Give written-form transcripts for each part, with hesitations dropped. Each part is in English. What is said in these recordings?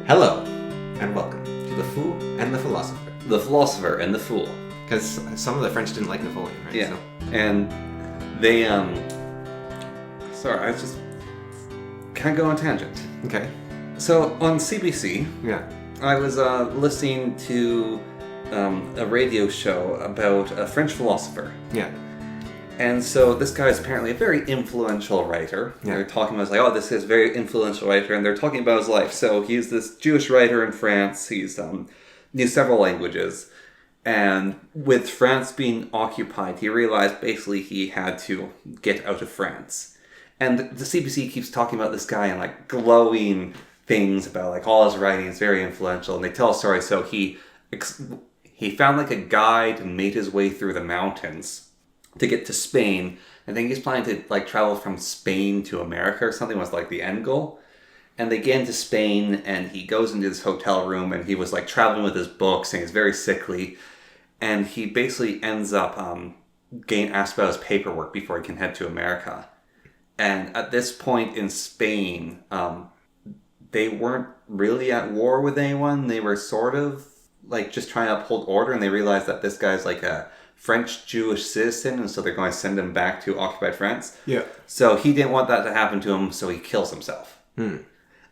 Hello, and welcome to The Fool and the Philosopher. The Philosopher and the Fool. Because some of the French didn't like Napoleon, right? Yeah. So. And they, Sorry, I was just... Can I go on tangent? Okay. So, on CBC, Yeah. I was listening to a radio show about a French philosopher. Yeah. And so this guy is apparently a very influential writer. Yeah. They're talking about, like, this is a very influential writer, and they're talking about his life. So he's this Jewish writer in France. He's knew several languages. And with France being occupied, he realized basically he had to get out of France. And the CBC keeps talking about this guy and, like, glowing things about, like, all his writing is very influential. And they tell a story. So he found, like, a guide and made his way through the mountains to get to Spain. I think he's planning to, like, travel from Spain to America or something was, like, the end goal. And they get into Spain, and he goes into this hotel room, and he was, like, traveling with his books, and he's very sickly. And he basically ends up getting asked about his paperwork before he can head to America. And at this point in Spain, they weren't really at war with anyone. They were sort of, like, just trying to uphold order, and they realized that this guy's, like, a French Jewish citizen, and so they're going to send him back to occupied France. Yeah. So he didn't want that to happen to him, so he kills himself.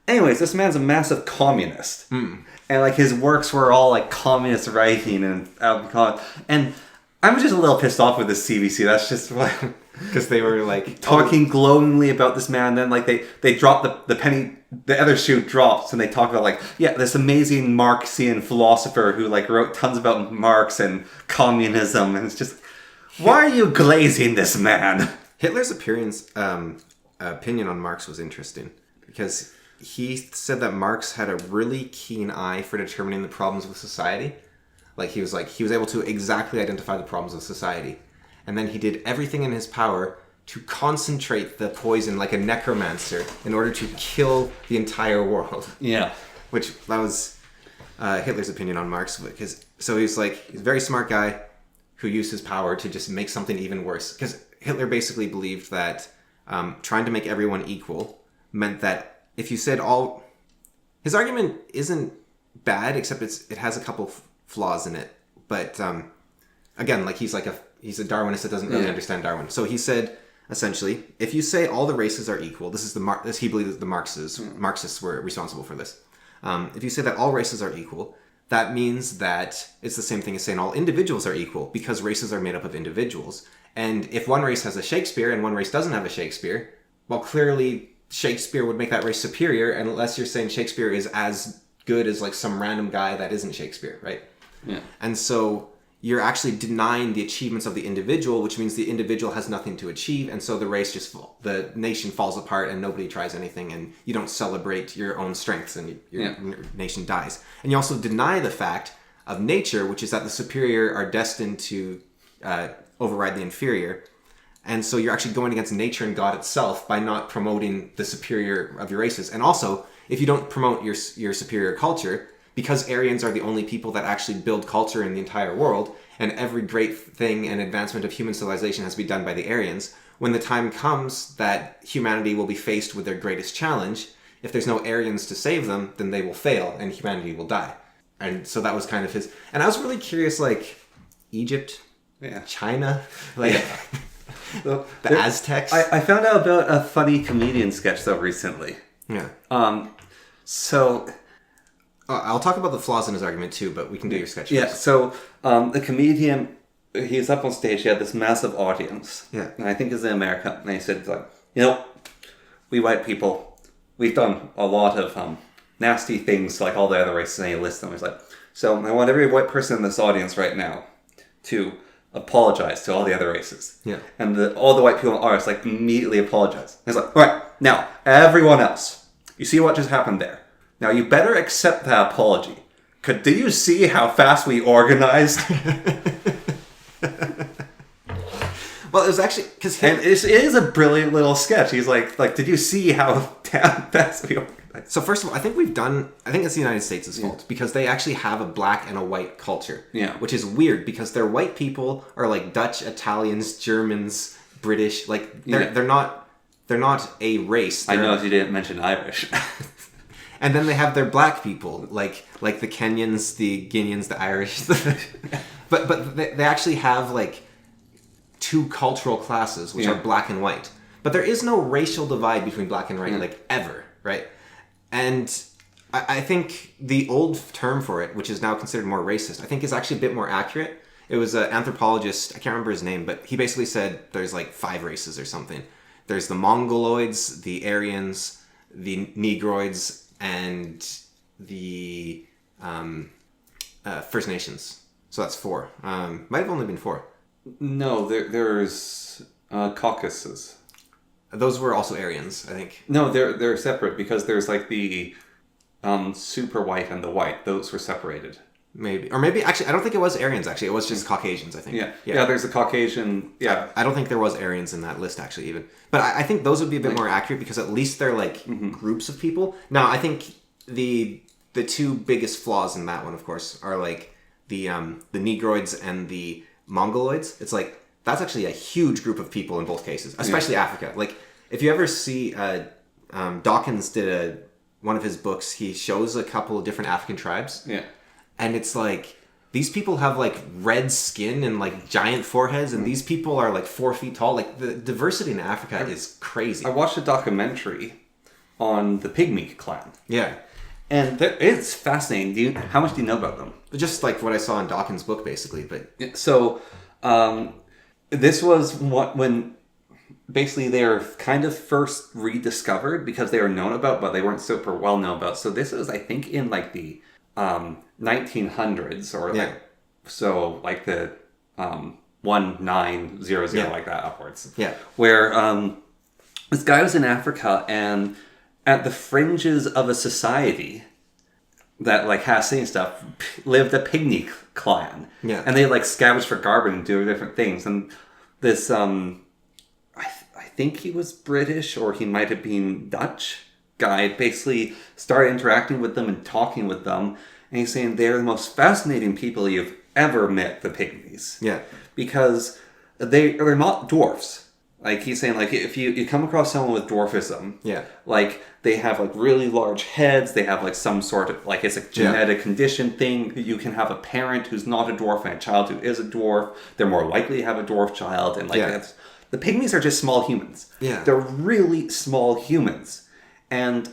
Anyways, this man's a massive communist. And, like, his works were all, like, communist writing and I'm just a little pissed off with this CBC. That's just what... Because they were, like... talking glowingly about this man, and then, like, they drop the penny... The other shoe drops, and they talk about, like, this amazing Marxian philosopher who, like, wrote tons about Marx and communism, and it's just... Why are you glazing this man? Hitler's opinion on Marx was interesting. Because he said that Marx had a really keen eye for determining the problems of society. Like, he was able to exactly identify the problems of society. And then he did everything in his power to concentrate the poison like a necromancer in order to kill the entire world. Yeah. That was Hitler's opinion on Marx. So he's a very smart guy who used his power to just make something even worse. Because Hitler basically believed that trying to make everyone equal meant that if you said all... His argument isn't bad, except it has a couple flaws in it. But again, like, he's a Darwinist that doesn't really understand Darwin. So he said, essentially, if you say all the races are equal, he believed that the Marxists were responsible for this. If you say that all races are equal, that means that it's the same thing as saying all individuals are equal, because races are made up of individuals. And if one race has a Shakespeare and one race doesn't have a Shakespeare, well, clearly Shakespeare would make that race superior, unless you're saying Shakespeare is as good as, like, some random guy that isn't Shakespeare, right? Yeah. And so you're actually denying the achievements of the individual, which means the individual has nothing to achieve, and so the nation falls apart and nobody tries anything, and you don't celebrate your own strengths, and your nation dies. And you also deny the fact of nature, which is that the superior are destined to override the inferior. And so you're actually going against nature and God itself by not promoting the superior of your races. And also, if you don't promote your superior culture, because Aryans are the only people that actually build culture in the entire world, and every great thing and advancement of human civilization has to be done by the Aryans, when the time comes that humanity will be faced with their greatest challenge, if there's no Aryans to save them, then they will fail and humanity will die. And so that was kind of his... And I was really curious, like, Egypt, China, like... The Aztecs. I found out about a funny comedian sketch, though, recently. Yeah. So... I'll talk about the flaws in his argument, too, but we can do your sketch first. Yeah, so the comedian, he's up on stage, he had this massive audience. Yeah. And I think he's in America. And he said, like, we white people, we've done a lot of nasty things like all the other races, and he lists them. He's like, so I want every white person in this audience right now to apologize to all the other races. Yeah. And all the white people in the audience, like, immediately apologize. And he's like, all right, now, everyone else, you see what just happened there? Now, you better accept that apology. Do you see how fast we organized? Well, it was actually... And it is a brilliant little sketch. He's like, did you see how damn fast we organized? So first of all, I think it's the United States' fault, because they actually have a black and a white culture. Yeah. Which is weird, because their white people are like Dutch, Italians, Germans, British. Like, they're not a race. I noticed you didn't mention Irish. And then they have their black people, like the Kenyans, the Guineans, the Irish. but they actually have like two cultural classes, which are black and white. But there is no racial divide between black and white, like ever, right? And I think the old term for it, which is now considered more racist, I think is actually a bit more accurate. It was an anthropologist, I can't remember his name, but he basically said there's like 5 races or something. There's the Mongoloids, the Aryans, the Negroids, and the First Nations. So that's 4. Might have only been 4. No, there's Caucasus. Those were also Aryans, I think. No, they're separate because there's like the super white and the white. Those were separated. Maybe. Or maybe, actually, I don't think it was Aryans, actually. It was just Caucasians, I think. Yeah, there's a Caucasian, yeah. I don't think there was Aryans in that list, actually, even. But I think those would be a bit more accurate because at least they're, like, groups of people. Now, I think the 2 biggest flaws in that one, of course, are, like, the Negroids and the Mongoloids. It's, like, that's actually a huge group of people in both cases, especially Africa. Like, if you ever see... Dawkins did one of his books, he shows a couple of different African tribes. Yeah. And it's like, these people have like red skin and like giant foreheads, and these people are like 4 feet tall. Like the diversity in Africa is crazy. I watched a documentary on the Pygmy clan. Yeah. And it's fascinating. How much do you know about them? Just like what I saw in Dawkins' book, basically. But so, this was when basically they were kind of first rediscovered because they were known about, but they weren't super well known about. So this was, I think, in like the 1900s or like so like the 1900 like that upwards. Yeah. Where this guy was in Africa and at the fringes of a society that like has seen stuff lived a pygmy clan. Yeah. And they like scavenged for garbage and do different things. And this I think he was British or he might have been Dutch guy basically started interacting with them and talking with them, and he's saying they're the most fascinating people you've ever met, the pygmies. Yeah. Because they're not dwarfs. Like he's saying, like if you come across someone with dwarfism, like they have like really large heads, they have like some sort of like it's a genetic condition thing. You can have a parent who's not a dwarf and a child who is a dwarf. They're more likely to have a dwarf child, and like that's, the pygmies are just small humans. Yeah. They're really small humans. And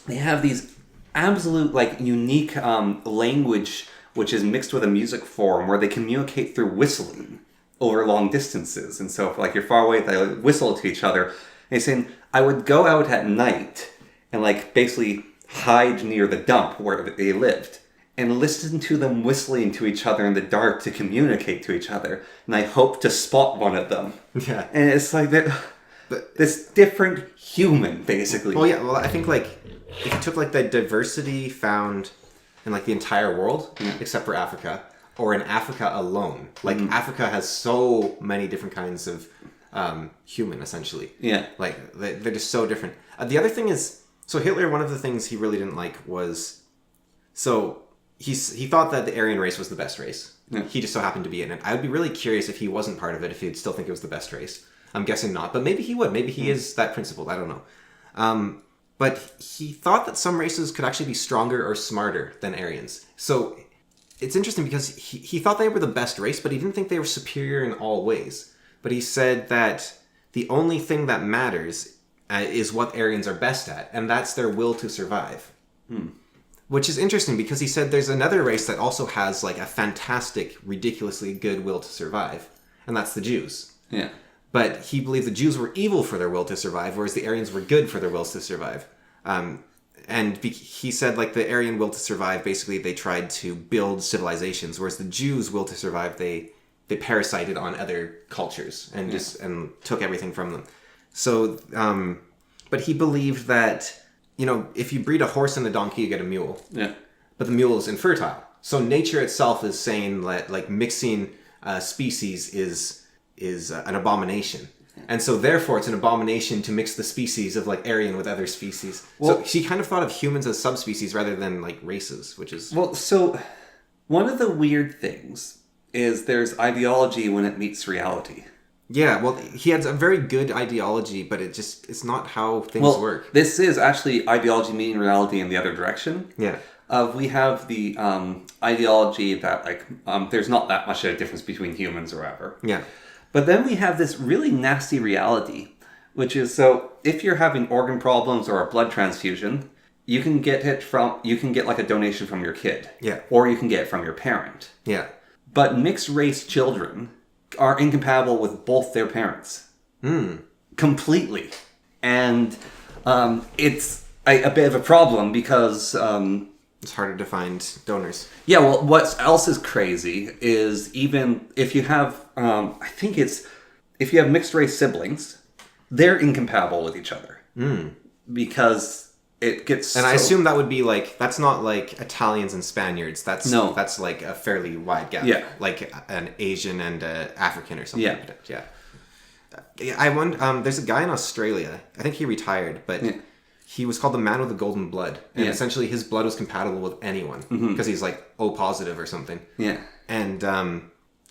they have these absolute, like, unique language, which is mixed with a music form, where they communicate through whistling over long distances. And so, if, like, you're far away, they whistle to each other. And he's saying, I would go out at night and, like, basically hide near the dump where they lived and listen to them whistling to each other in the dark to communicate to each other. And I hope to spot one of them. Yeah. And it's like... this different human, basically. Well, yeah. Well, I think like if you took like the diversity found in like the entire world, except for Africa, or in Africa alone, like Africa has so many different kinds of human, essentially. Yeah. Like they're just so different. The other thing is, so Hitler, one of the things he really didn't like was, so he thought that the Aryan race was the best race. Yeah. He just so happened to be in it. I would be really curious if he wasn't part of it, if he'd still think it was the best race. I'm guessing not, but maybe he would. Maybe he is that principled. I don't know. But he thought that some races could actually be stronger or smarter than Aryans. So it's interesting because he thought they were the best race, but he didn't think they were superior in all ways. But he said that the only thing that matters is what Aryans are best at, and that's their will to survive. Which is interesting because he said there's another race that also has like a fantastic, ridiculously good will to survive, and that's the Jews. Yeah. But he believed the Jews were evil for their will to survive, whereas the Aryans were good for their wills to survive. And he said, like, the Aryan will to survive, basically, they tried to build civilizations, whereas the Jews' will to survive, they parasited on other cultures and and took everything from them. So, but he believed that, you know, if you breed a horse and a donkey, you get a mule. Yeah. But the mule is infertile. So nature itself is saying that, like, mixing species is an abomination. And so therefore it's an abomination to mix the species of like Aryan with other species. Well, so she kind of thought of humans as subspecies rather than like races, which is... Well, so one of the weird things is there's ideology when it meets reality. Yeah, well, he has a very good ideology, but it's not how things work. This is actually ideology meeting reality in the other direction. Yeah. We have the ideology that there's not that much of a difference between humans or whatever. Yeah. But then we have this really nasty reality, which is, so if you're having organ problems or a blood transfusion, you can get like a donation from your kid. Yeah. Or you can get it from your parent. Yeah. But mixed race children are incompatible with both their parents. Completely. And it's a bit of a problem because... it's harder to find donors. Yeah, well, what else is crazy is even if you have... if you have mixed race siblings, they're incompatible with each other. Because it gets... And I assume that would be like... That's not like Italians and Spaniards. That's like a fairly wide gap. Yeah. Like an Asian and an African or something. Yeah. Yeah. I wonder... there's a guy in Australia. I think he retired, but... Yeah. He was called the man with the golden blood. And essentially his blood was compatible with anyone. Because he's like O positive or something. Yeah. And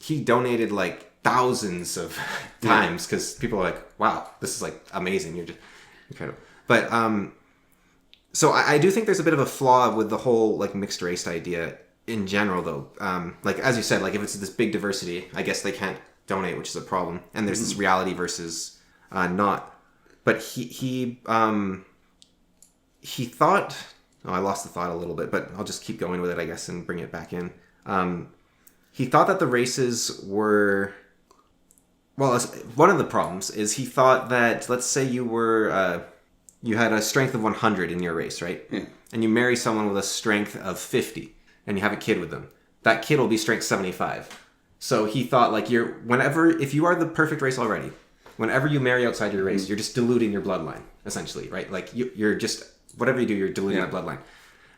he donated like thousands of times because people are like, wow, this is like amazing. You're just incredible. But so I do think there's a bit of a flaw with the whole like mixed race idea in general, though. Like as you said, like if it's this big diversity, I guess they can't donate, which is a problem. And there's this reality versus not. But he thought... Oh, I lost the thought a little bit, but I'll just keep going with it, I guess, and bring it back in. He thought that the races were... Well, one of the problems is he thought that, let's say you were... you had a strength of 100 in your race, right? Yeah. And you marry someone with a strength of 50, and you have a kid with them. That kid will be strength 75. So he thought, like, if you are the perfect race already, whenever you marry outside your race, you're just diluting your bloodline, essentially, right? Like, you're just... Whatever you do, you're diluting that bloodline.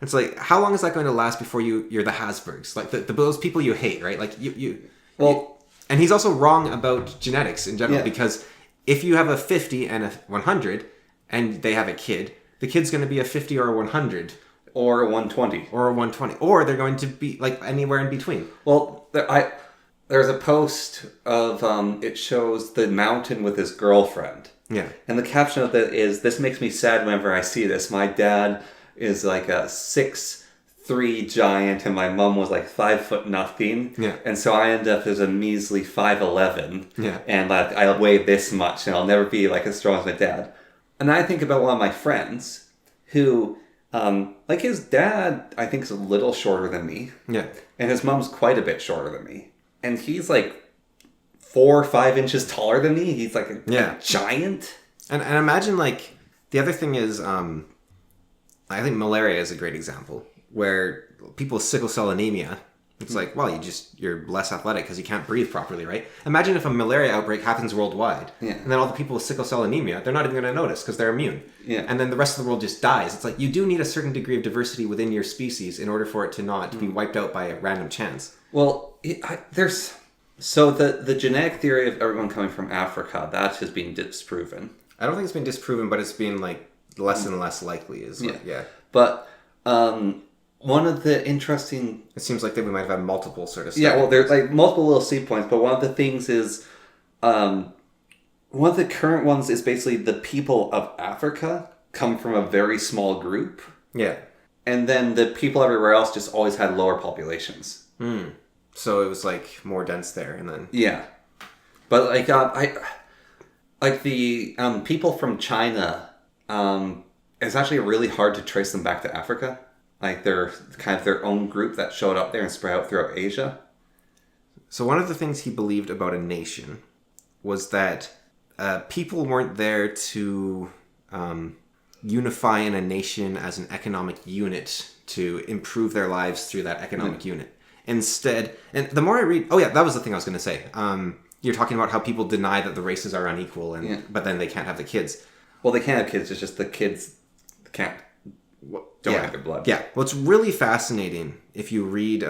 It's like, how long is that going to last before you're the Habsburgs? Like, those people you hate, right? Like, and he's also wrong about genetics in general, because if you have a 50 and a 100, and they have a kid, the kid's going to be a 50 or a 100. Or a 120. Or a 120. Or they're going to be, like, anywhere in between. Well, there's a post of, it shows the mountain with his girlfriend. Yeah. And the caption of that is, "This makes me sad whenever I see this. My dad is like a 6'3" giant and my mom was like 5 foot nothing. Yeah. And so I end up as a measly 5'11". Yeah. And I weigh this much and I'll never be like as strong as my dad." And I think about one of my friends who, like his dad, I think is a little shorter than me. Yeah. And his mom's quite a bit shorter than me. And he's like 4 or 5 inches taller than me. He's like a giant. And imagine, like, the other thing is, I think malaria is a great example, where people with sickle cell anemia, it's like, well, you're less athletic because you can't breathe properly, right? Imagine if a malaria outbreak happens worldwide, and then all the people with sickle cell anemia, they're not even going to notice because they're immune. Yeah. And then the rest of the world just dies. It's like, you do need a certain degree of diversity within your species in order for it to not be wiped out by a random chance. Well, So the genetic theory of everyone coming from Africa, that has been disproven. I don't think it's been disproven, but it's been like less and less likely. But one of the interesting... It seems like that we might have had multiple sort of... Yeah, well, there's like multiple little seed points, but one of the things is... one of the current ones is basically the people of Africa come from a very small group. Yeah. And then the people everywhere else just always had lower populations. So it was like more dense there, and then... Yeah. But like the people from China, it's actually really hard to trace them back to Africa. Like they're kind of their own group that showed up there and spread out throughout Asia. So one of the things he believed about a nation was that people weren't there to unify in a nation as an economic unit to improve their lives through that economic unit. Instead, and the more I read... Oh yeah, that was the thing I was going to say. You're talking about how people deny that the races are unequal, but then they can't have the kids. Well, they can have kids, it's just the kids don't have their blood. Yeah, well, it's really fascinating if you read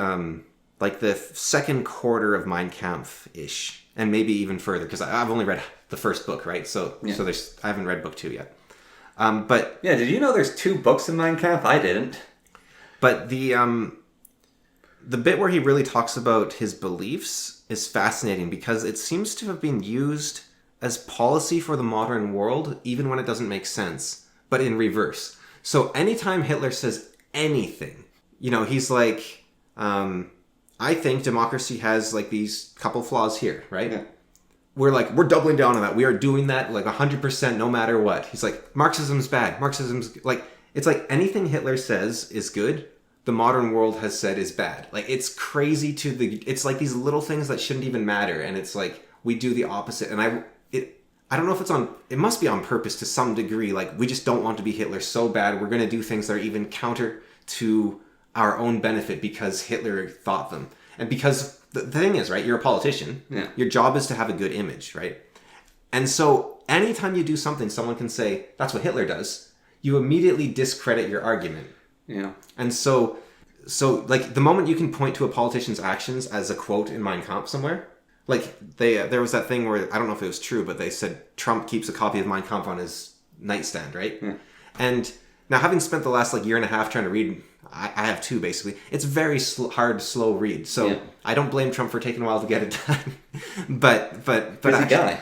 like the second quarter of Mein Kampf-ish, and maybe even further, because I've only read the first book, right? So I haven't read book 2 yet. But yeah, did you know there's 2 books in Mein Kampf? I didn't. But the bit where he really talks about his beliefs is fascinating because it seems to have been used as policy for the modern world, even when it doesn't make sense, but in reverse. So anytime Hitler says anything, he's like, I think democracy has like these couple flaws here, right? Yeah. We're doubling down on that. We are doing that like 100% no matter what. He's like, Marxism's bad. Marxism's like, it's like anything Hitler says is good, the modern world has said is bad. Like, it's crazy it's like these little things that shouldn't even matter. And it's like, we do the opposite. And I don't know if it must be on purpose to some degree. Like, we just don't want to be Hitler so bad. We're going to do things that are even counter to our own benefit because Hitler thought them. And because the thing is, right, you're a politician. Yeah. Your job is to have a good image, right? And so anytime you do something, someone can say, that's what Hitler does. You immediately discredit your argument. Yeah. And so like the moment you can point to a politician's actions as a quote in Mein Kampf somewhere, like there was that thing where, I don't know if it was true, but they said Trump keeps a copy of Mein Kampf on his nightstand, right? Yeah. And now, having spent the last year and a half trying to read, I have two basically. It's very hard, slow read. So yeah. I don't blame Trump for taking a while to get it done. but busy guy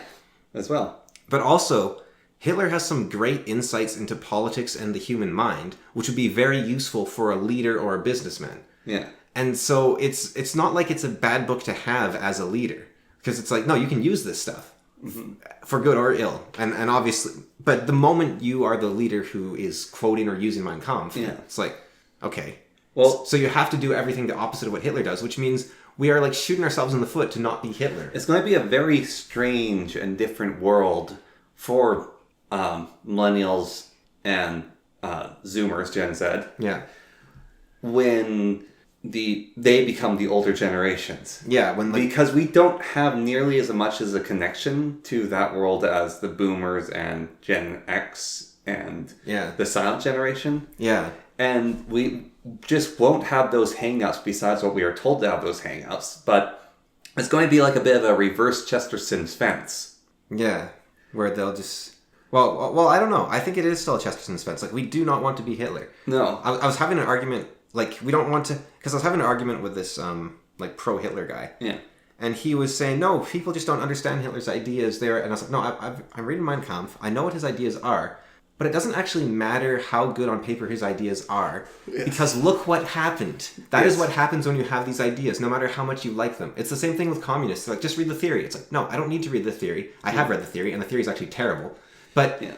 as well. But also, Hitler has some great insights into politics and the human mind, which would be very useful for a leader or a businessman. Yeah. And so it's not like it's a bad book to have as a leader, because it's like, no, you can use this stuff. Mm-hmm. For good or ill, and obviously, but the moment you are the leader who is quoting or using Mein Kampf, it's like, okay, well, so you have to do everything the opposite of what Hitler does, which means we are like shooting ourselves in the foot to not be Hitler. It's going to be a very strange and different world for millennials and Zoomers, Gen Z. Yeah, when they become the older generations. Yeah, because we don't have nearly as much as a connection to that world as the boomers and Gen X and the silent generation. Yeah. And we just won't have those hang-ups besides what we are told to have those hang-ups. But it's going to be like a bit of a reverse Chesterton's fence. Yeah, where they'll just... Well, I don't know. I think it is still a Chesterton's fence. Like, we do not want to be Hitler. No. I was having an argument... Like, we don't want to... Because I was having an argument with this, like, pro-Hitler guy. Yeah. And he was saying, no, people just don't understand Hitler's ideas there. And I was like, no, I'm reading Mein Kampf. I know what his ideas are. But it doesn't actually matter how good on paper his ideas are. Yes. Because look what happened. That is what happens when you have these ideas, no matter how much you like them. It's the same thing with communists. Like, just read the theory. It's like, no, I don't need to read the theory. I have read the theory, and the theory is actually terrible. But... Yeah.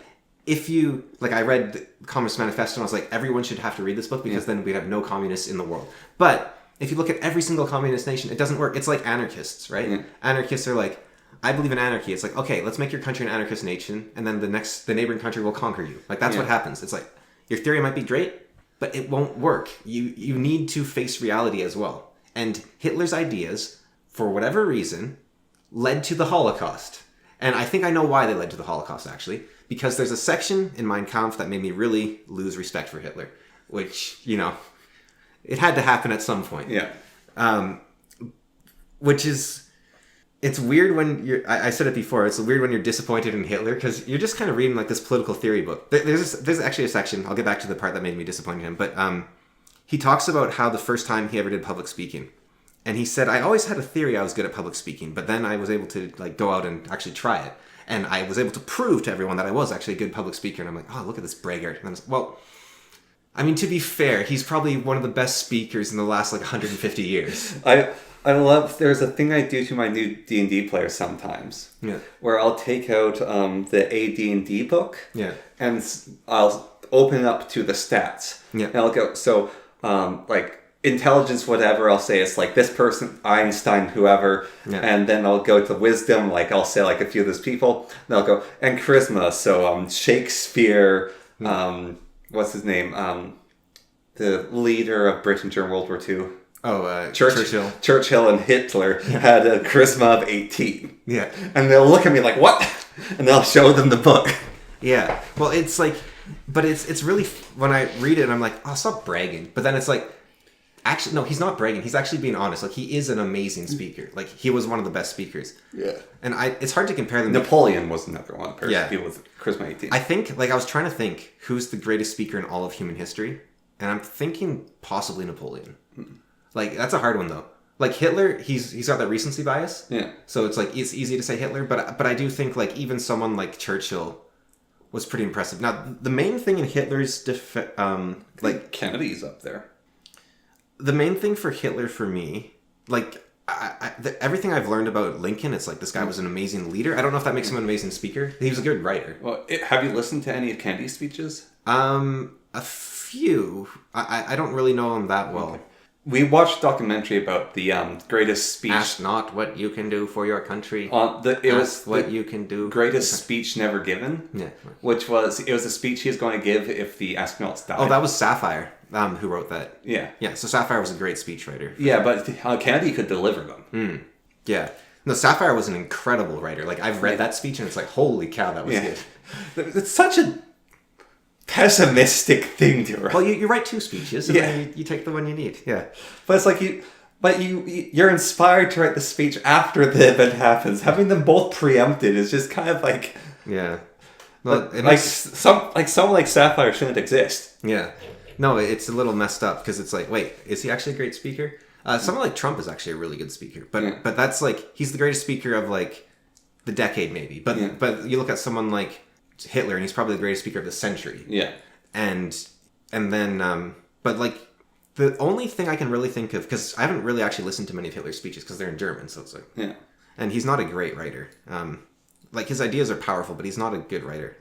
If you, like, I read the Communist Manifesto and I was like, everyone should have to read this book because then we'd have no communists in the world. But if you look at every single communist nation, it doesn't work. It's like anarchists, right? Yeah. Anarchists are like, I believe in anarchy. It's like, okay, let's make your country an anarchist nation and then the neighboring country will conquer you. Like, that's what happens. It's like, your theory might be great, but it won't work. You need to face reality as well. And Hitler's ideas, for whatever reason, led to the Holocaust. And I think I know why they led to the Holocaust, actually. Because there's a section in Mein Kampf that made me really lose respect for Hitler. Which, it had to happen at some point. Yeah. Which is... It's weird when you're... I said it before. It's weird when you're disappointed in Hitler. Because you're just kind of reading like this political theory book. There's actually a section. I'll get back to the part that made me disappointed in him. But he talks about how the first time he ever did public speaking. And he said, I always had a theory I was good at public speaking. But then I was able to like go out and actually try it. And I was able to prove to everyone that I was actually a good public speaker. And I'm like, oh, look at this braggart. And I was like, well, I mean, to be fair, he's probably one of the best speakers in the last, 150 years. I love, there's a thing I do to my new D&D players sometimes. Yeah. Where I'll take out the AD&D book. Yeah. And I'll open it up to the stats. Yeah. And I'll go, so, intelligence, whatever, I'll say it's like this person, Einstein, whoever, and then I'll go to wisdom, like I'll say like a few of those people, and I'll go, and charisma, so Shakespeare, what's his name, the leader of Britain during World War II. Oh, Churchill. Churchill and Hitler had a charisma of 18. Yeah. And they'll look at me like, what? And I'll show them the book. Yeah. Well, it's like, but it's really, when I read it, I'm like, oh, stop bragging. But then it's like, actually, no, he's not bragging. He's actually being honest. Like, he is an amazing speaker. Like, he was one of the best speakers. Yeah. And it's hard to compare them. Napoleon was another one. Yeah. People with charisma 18. I think, I was trying to think who's the greatest speaker in all of human history. And I'm thinking possibly Napoleon. Like, that's a hard one, though. like Hitler, he's got that recency bias. Yeah. So it's like it's easy to say Hitler, but I do think like even someone like Churchill was pretty impressive. Now the main thing in Hitler's like Kennedy's up there. the main thing for Hitler for me, like everything I've learned about Lincoln, it's like this guy was an amazing leader. I don't know if that makes him an amazing speaker. He was a good writer. Well, have you listened to any of Kennedy's speeches? A few. I don't really know him that well. Okay. We watched a documentary about the greatest speech. Ask not what you can do for your country. It was what you can do. Greatest speech never given. Yeah. Which was a speech he was going to give if the astronauts died. Oh, that was Sapphire. Who wrote that? Yeah. Yeah. So Sapphire was a great speechwriter. Yeah, but Kennedy could deliver them. Yeah. No, Sapphire was an incredible writer. Like I've read that speech and it's like, holy cow, that was good. It's such a pessimistic thing to write. Well, you write two speeches and then you take the one you need. Yeah. But it's like you're inspired to write the speech after the event happens. Having them both preempted is just kind of like Well, someone like Sapphire shouldn't exist. Yeah. No, it's a little messed up because it's like, wait, is he actually a great speaker? Someone like Trump is actually a really good speaker, but that's like he's the greatest speaker of like the decade maybe. But you look at someone like Hitler and he's probably the greatest speaker of the century. Yeah. And then but like the only thing I can really think of, because I haven't really actually listened to many of Hitler's speeches because they're in German, so it's like and he's not a great writer. Like his ideas are powerful, but he's not a good writer.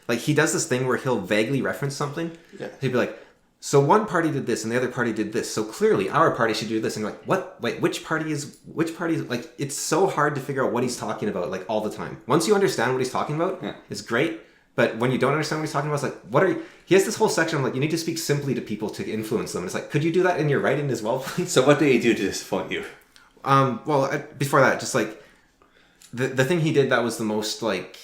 Like he does this thing where he'll vaguely reference something. Yeah. He'd be like, so one party did this and the other party did this. So clearly our party should do this. And you're like, what? Wait, which party is like, it's so hard to figure out what he's talking about like all the time. Once you understand what he's talking about, it's great. But when you don't understand what he's talking about, it's like, he has this whole section of like, you need to speak simply to people to influence them. And it's like, could you do that in your writing as well, please? So what did he do to disappoint you? Before that, just like the thing he did that was the most like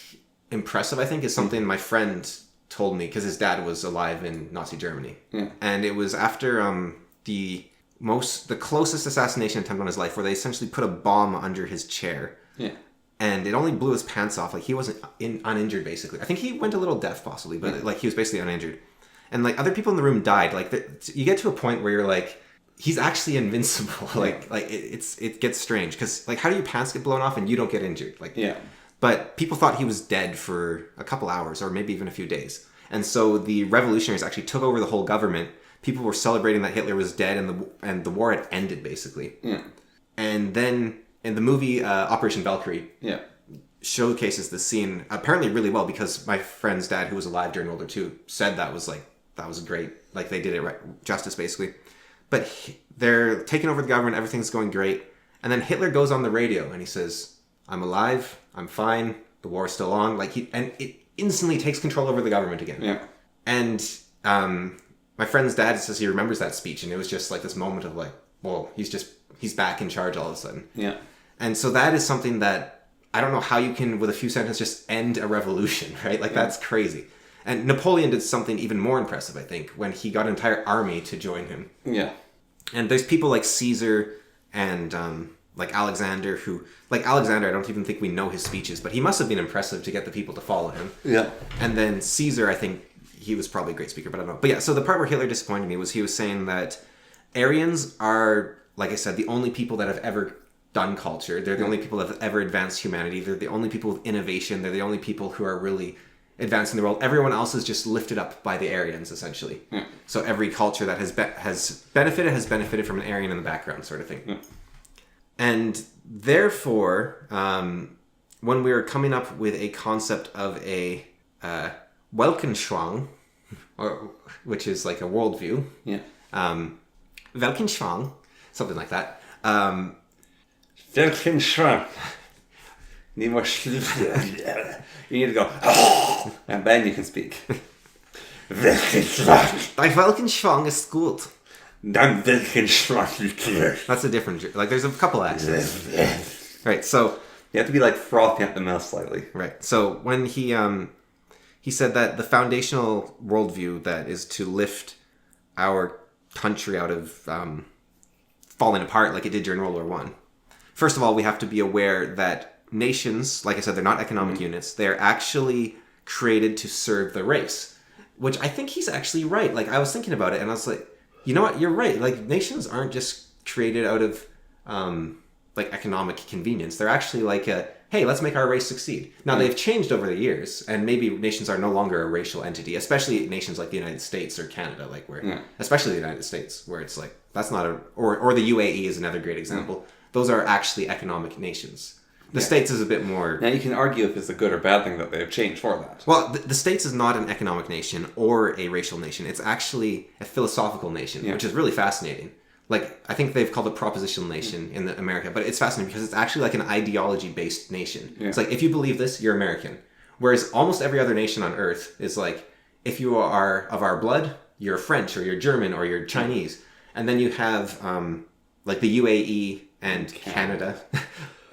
impressive, I think, is something my friend told me because his dad was alive in Nazi Germany, and it was after the closest assassination attempt on his life, where they essentially put a bomb under his chair, and it only blew his pants off. Like he wasn't uninjured, basically. I think he went a little deaf, possibly, but like he was basically uninjured, and like other people in the room died. Like you get to a point where you're like, he's actually invincible. like it gets strange because like how do your pants get blown off and you don't get injured? Like But people thought he was dead for a couple hours or maybe even a few days. And so the revolutionaries actually took over the whole government. People were celebrating that Hitler was dead and the war had ended, basically. And then in the movie Operation Valkyrie showcases this scene apparently really well because my friend's dad, who was alive during World War II, said that was great. Like they did it right, justice, basically. But they're taking over the government. Everything's going great. And then Hitler goes on the radio and he says, I'm alive. I'm fine. The war is still on. Like and it instantly takes control over the government again. Yeah. And my friend's dad says he remembers that speech, and it was just like this moment of like, whoa, he's back in charge all of a sudden. Yeah. And so that is something that I don't know how you can, with a few sentences, just end a revolution, right? Like that's crazy. And Napoleon did something even more impressive, I think, when he got an entire army to join him. Yeah. And there's people like Caesar and like Alexander I don't even think we know his speeches, but he must have been impressive to get the people to follow him. Yeah. And then Caesar, I think he was probably a great speaker, but I don't know. But yeah, so the part where Hitler disappointed me was he was saying that Aryans are, like I said, the only people that have ever done culture. They're the only people that have ever advanced humanity. They're the only people with innovation. They're the only people who are really advancing the world. Everyone else is just lifted up by the Aryans, essentially. So every culture that has benefited from an Aryan in the background, sort of thing. And therefore, when we were coming up with a concept of a Weltanschauung, which is like a worldview, Weltanschauung, something like that. Weltanschauung. Need more You need to go, oh, and then you can speak. Weltanschauung. Bei Weltanschauung ist gut. Dann Weltanschauung. That's a different, like there's a couple accents. Right, so you have to be like frothing at the mouth slightly. Right. So when he said that the foundational worldview that is to lift our country out of falling apart like it did during World War One. First of all, we have to be aware that nations, like I said, they're not economic units. They're actually created to serve the race, which I think he's actually right. Like I was thinking about it and I was like, you know what? You're right. Like nations aren't just created out of like economic convenience. They're actually like hey, let's make our race succeed. Now they've changed over the years, and maybe nations are no longer a racial entity, especially nations like the United States or Canada, like where, especially the United States, where it's like that's not or the UAE is another great example. Those are actually economic nations. The States is a bit more... Now, you can argue if it's a good or bad thing that they've changed for that. Well, the States is not an economic nation or a racial nation. It's actually a philosophical nation, which is really fascinating. Like, I think they've called it propositional nation in America, but it's fascinating because it's actually like an ideology-based nation. Yeah. It's like, if you believe this, you're American. Whereas almost every other nation on Earth is like, if you are of our blood, you're French or you're German or you're Chinese. And then you have like the UAE and Canada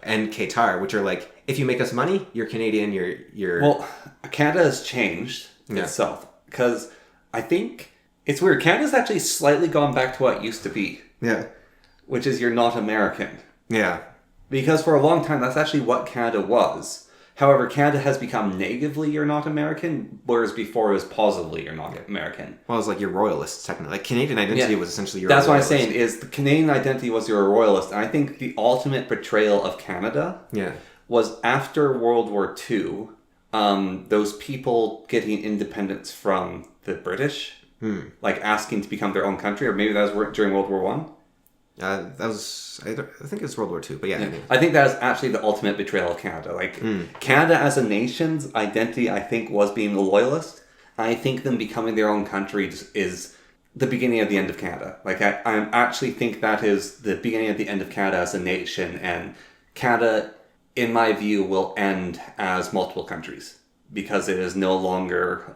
and Qatar, which are like, if you make us money, you're Canadian, you're... Well, Canada has changed itself because I think it's weird. Canada's actually slightly gone back to what it used to be. Yeah. Which is you're not American. Yeah. Because for a long time, that's actually what Canada was. However, Canada has become negatively you're not American, whereas before it was positively you're not American. Well, it's like you're royalists, technically. Like, Canadian identity was essentially you're That's a royalist. what I'm saying, is the Canadian identity was you're a royalist. And I think the ultimate betrayal of Canada was after World War II, those people getting independence from the British, like asking to become their own country, or maybe that was during World War One. That was, I think it was World War II, but yeah. I think that is actually the ultimate betrayal of Canada. Like, Canada as a nation's identity, I think, was being a loyalist. I think them becoming their own country is the beginning of the end of Canada. Like, I actually think that is the beginning of the end of Canada as a nation, and Canada, in my view, will end as multiple countries, because it is no longer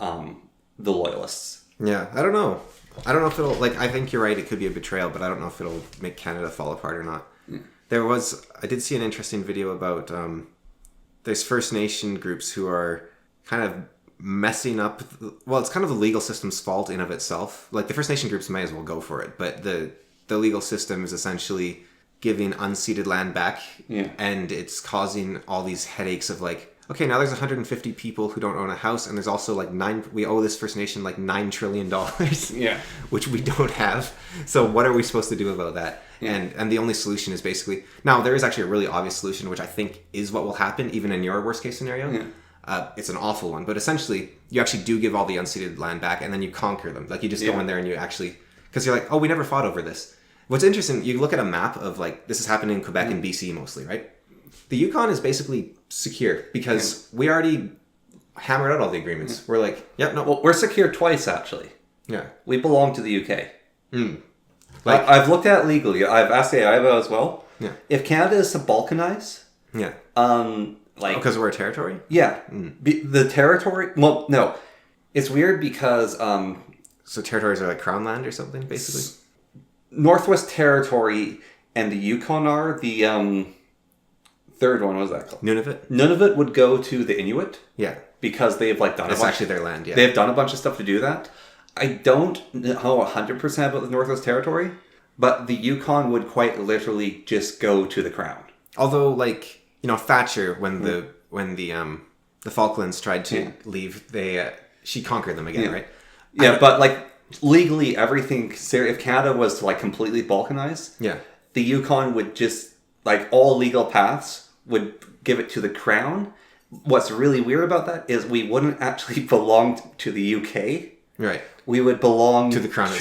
the loyalists. Yeah, I don't know. I don't know if it'll, like, I think you're right, it could be a betrayal, but I don't know if it'll make Canada fall apart or not. I did see an interesting video about there's First Nation groups who are kind of messing up, well, it's kind of the legal system's fault in of itself. Like, the First Nation groups may as well go for it, but the legal system is essentially giving unceded land back, and it's causing all these headaches of like, okay, now there's 150 people who don't own a house, and there's also like we owe this First Nation like $9 trillion, which we don't have. So what are we supposed to do about that? And the only solution is basically, now there is actually a really obvious solution, which I think is what will happen even in your worst case scenario. It's an awful one, but essentially you actually do give all the unceded land back, and then you conquer them. Like, you just go in there and you actually, because you're like, oh, we never fought over this. What's interesting, you look at a map of like, this is happening in Quebec and BC mostly, right? The Yukon is basically secure because we already hammered out all the agreements. We're like, well, we're secure twice, actually. Yeah. We belong to the UK. Like, I've looked at it legally. I've asked the AIBA as well. Yeah. If Canada is to balkanize, like, because we're a territory? Yeah. The territory, well, no. It's weird because so territories are like crown land or something, basically? Northwest Territory and the Yukon are the third one. What was that called? Nunavut. Nunavut would go to the Inuit. Yeah. Because they've like done It's actually their land, yeah. They've done a bunch of stuff to do that. I don't know 100% about the Northwest Territory, but the Yukon would quite literally just go to the Crown. Although, like, you know, Thatcher, when the Falklands tried to leave, she conquered them again, right? Yeah, but like legally everything, if Canada was to like completely balkanize, the Yukon would just, like, all legal paths would give it to the Crown. What's really weird about that is we wouldn't actually belong to the UK. Right. We would belong to the Crown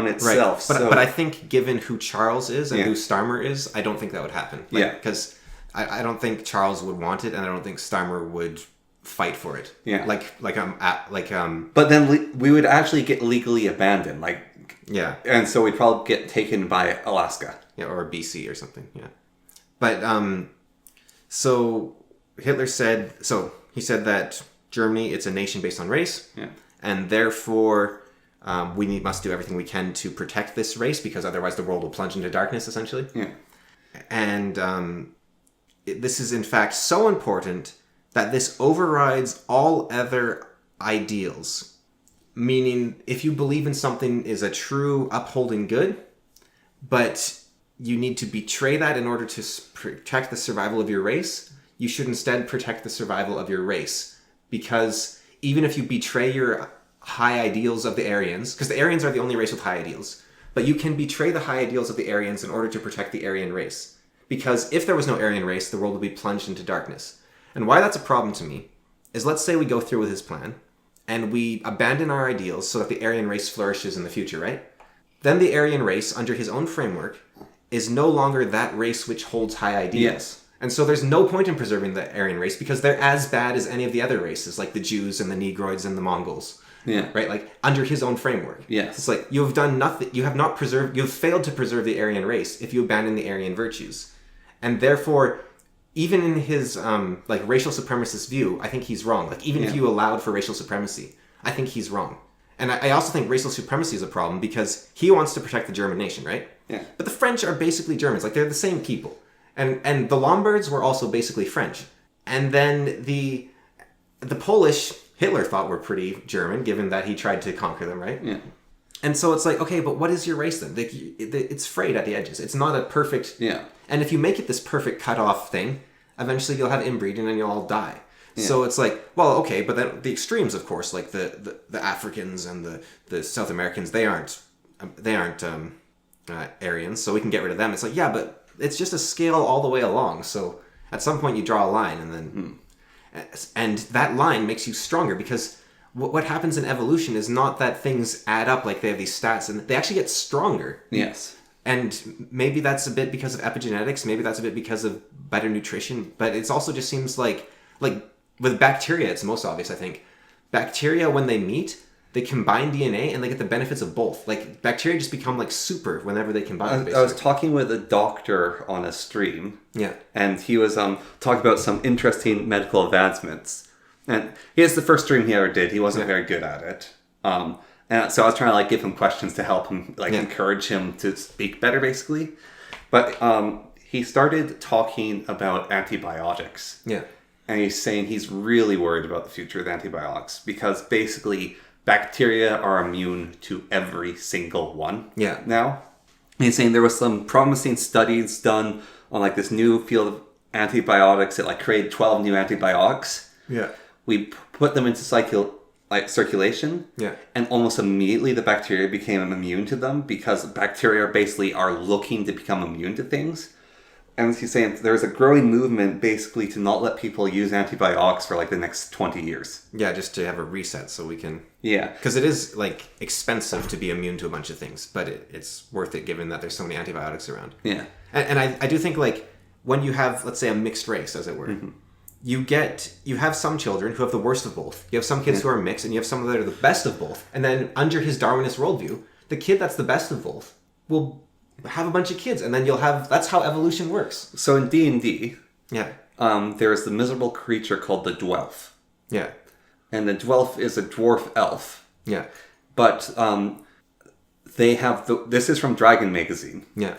itself. Right. But I think given who Charles is and who Starmer is, I don't think that would happen. Because I don't think Charles would want it, and I don't think Starmer would fight for it. Yeah. But then we would actually get legally abandoned. And so we'd probably get taken by Alaska. Yeah, or BC or something. Yeah. But so Hitler said, he said that Germany, it's a nation based on race. Yeah. And therefore, we must do everything we can to protect this race, because otherwise the world will plunge into darkness, essentially. Yeah. And this is, in fact, so important that this overrides all other ideals. Meaning, if you believe in something is a true upholding good, but you need to betray that in order to protect the survival of your race, you should instead protect the survival of your race. Because even if you betray your high ideals of the Aryans, because the Aryans are the only race with high ideals, but you can betray the high ideals of the Aryans in order to protect the Aryan race. Because if there was no Aryan race, the world would be plunged into darkness. And why that's a problem to me is, let's say we go through with his plan, and we abandon our ideals so that the Aryan race flourishes in the future, right? Then the Aryan race, under his own framework, is no longer that race which holds high ideals. Yes. And so there's no point in preserving the Aryan race because they're as bad as any of the other races, like the Jews and the Negroids and the Mongols. Yeah. Right? Like, under his own framework. Yes. It's like, you have done nothing, you have failed to preserve the Aryan race if you abandon the Aryan virtues. And therefore, even in his, racial supremacist view, I think he's wrong. Like, even if you allowed for racial supremacy, I think he's wrong. And I also think racial supremacy is a problem because he wants to protect the German nation, right? Yeah. But the French are basically Germans. Like, they're the same people. And the Lombards were also basically French. And then the Polish, Hitler thought were pretty German, given that he tried to conquer them, right? Yeah. And so it's like, okay, but what is your race then? Like, it's frayed at the edges. It's not a perfect... Yeah. And if you make it this perfect cut-off thing, eventually you'll have inbreeding and you'll all die. Yeah. So it's like, well, okay, but then the extremes, of course, like the Africans and the South Americans, they aren't Aryans, so we can get rid of them. It's like, yeah, but it's just a scale all the way along. So at some point you draw a line, and then and that line makes you stronger, because what happens in evolution is not that things add up like they have these stats, and they actually get stronger. Yes. And maybe that's a bit because of epigenetics, maybe that's a bit because of better nutrition, but it also just seems like with bacteria, it's most obvious, I think. Bacteria, when they meet, they combine DNA and they get the benefits of both. Like, bacteria just become like super whenever they combine. I was talking with a doctor on a stream. Yeah. And he was talking about some interesting medical advancements. And here's the first stream he ever did. He wasn't very good at it. And so I was trying to like give him questions to help him, encourage him to speak better, basically. But he started talking about antibiotics. Yeah. And he's saying he's really worried about the future of antibiotics because basically bacteria are immune to every single one. Yeah. Now, and he's saying there was some promising studies done on like this new field of antibiotics that like created 12 new antibiotics. Yeah. We put them into circulation. Yeah. And almost immediately the bacteria became immune to them because bacteria basically are looking to become immune to things. And he's saying there's a growing movement basically to not let people use antibiotics for like the next 20 years. Yeah, just to have a reset so we can... Yeah. Because it is like expensive to be immune to a bunch of things, but it's worth it given that there's so many antibiotics around. Yeah. And I do think like when you have, let's say, a mixed race, as it were, you have some children who have the worst of both. You have some kids who are mixed, and you have some that are the best of both. And then under his Darwinist worldview, the kid that's the best of both will have a bunch of kids, and then that's how evolution works. So in D&D, Yeah. there's the miserable creature called the Dwelf. Yeah. And the Dwelf is a dwarf elf. Yeah. But they have this is from Dragon Magazine. Yeah.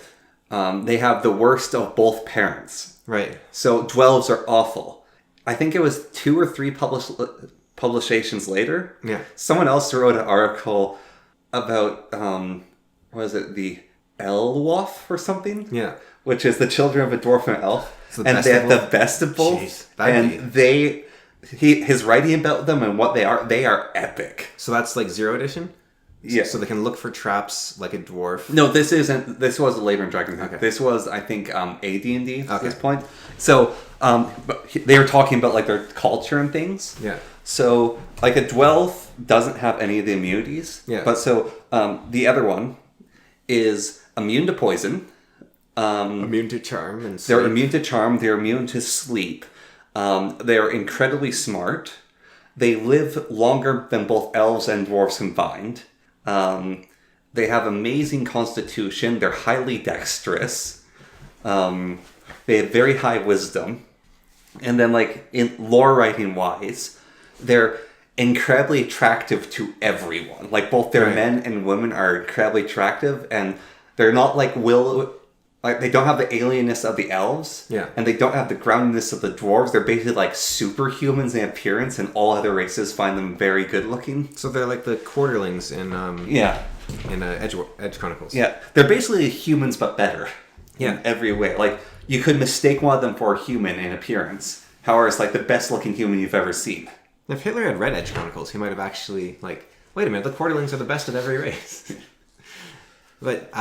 They have the worst of both parents. Right. So Dwelves are awful. I think it was 2 or 3 publications later. Yeah. Someone else wrote an article about the Elwolf or something? Yeah. Which is the children of a dwarf and an elf. And they have the best of both. Jeez, and his writing about them and what they are epic. So that's like 0th edition? Yeah. So they can look for traps like a dwarf. No, this isn't. This was later in Dragon. Okay. This was, I think, AD&D at this point. So, but they were talking about like their culture and things. Yeah. So, like a Dwelf doesn't have any of the immunities. Yeah. But so the other one is immune to poison. Immune to charm and sleep. They're immune to charm. They're immune to sleep. They're incredibly smart. They live longer than both elves and dwarves combined. They have amazing constitution. They're highly dexterous. They have very high wisdom. And then, like, in lore writing wise, they're incredibly attractive to everyone. Like, both their men and women are incredibly attractive, and they're not like they don't have the alienness of the elves. Yeah. And they don't have the groundedness of the dwarves. They're basically like superhumans in appearance, and all other races find them very good looking. So they're like the quarterlings in Edge Chronicles. Yeah. They're basically humans but better. Yeah. In every way. Like, you could mistake one of them for a human in appearance. However, it's like the best looking human you've ever seen. If Hitler had read Edge Chronicles, he might have actually like, wait a minute, the quarterlings are the best of every race. But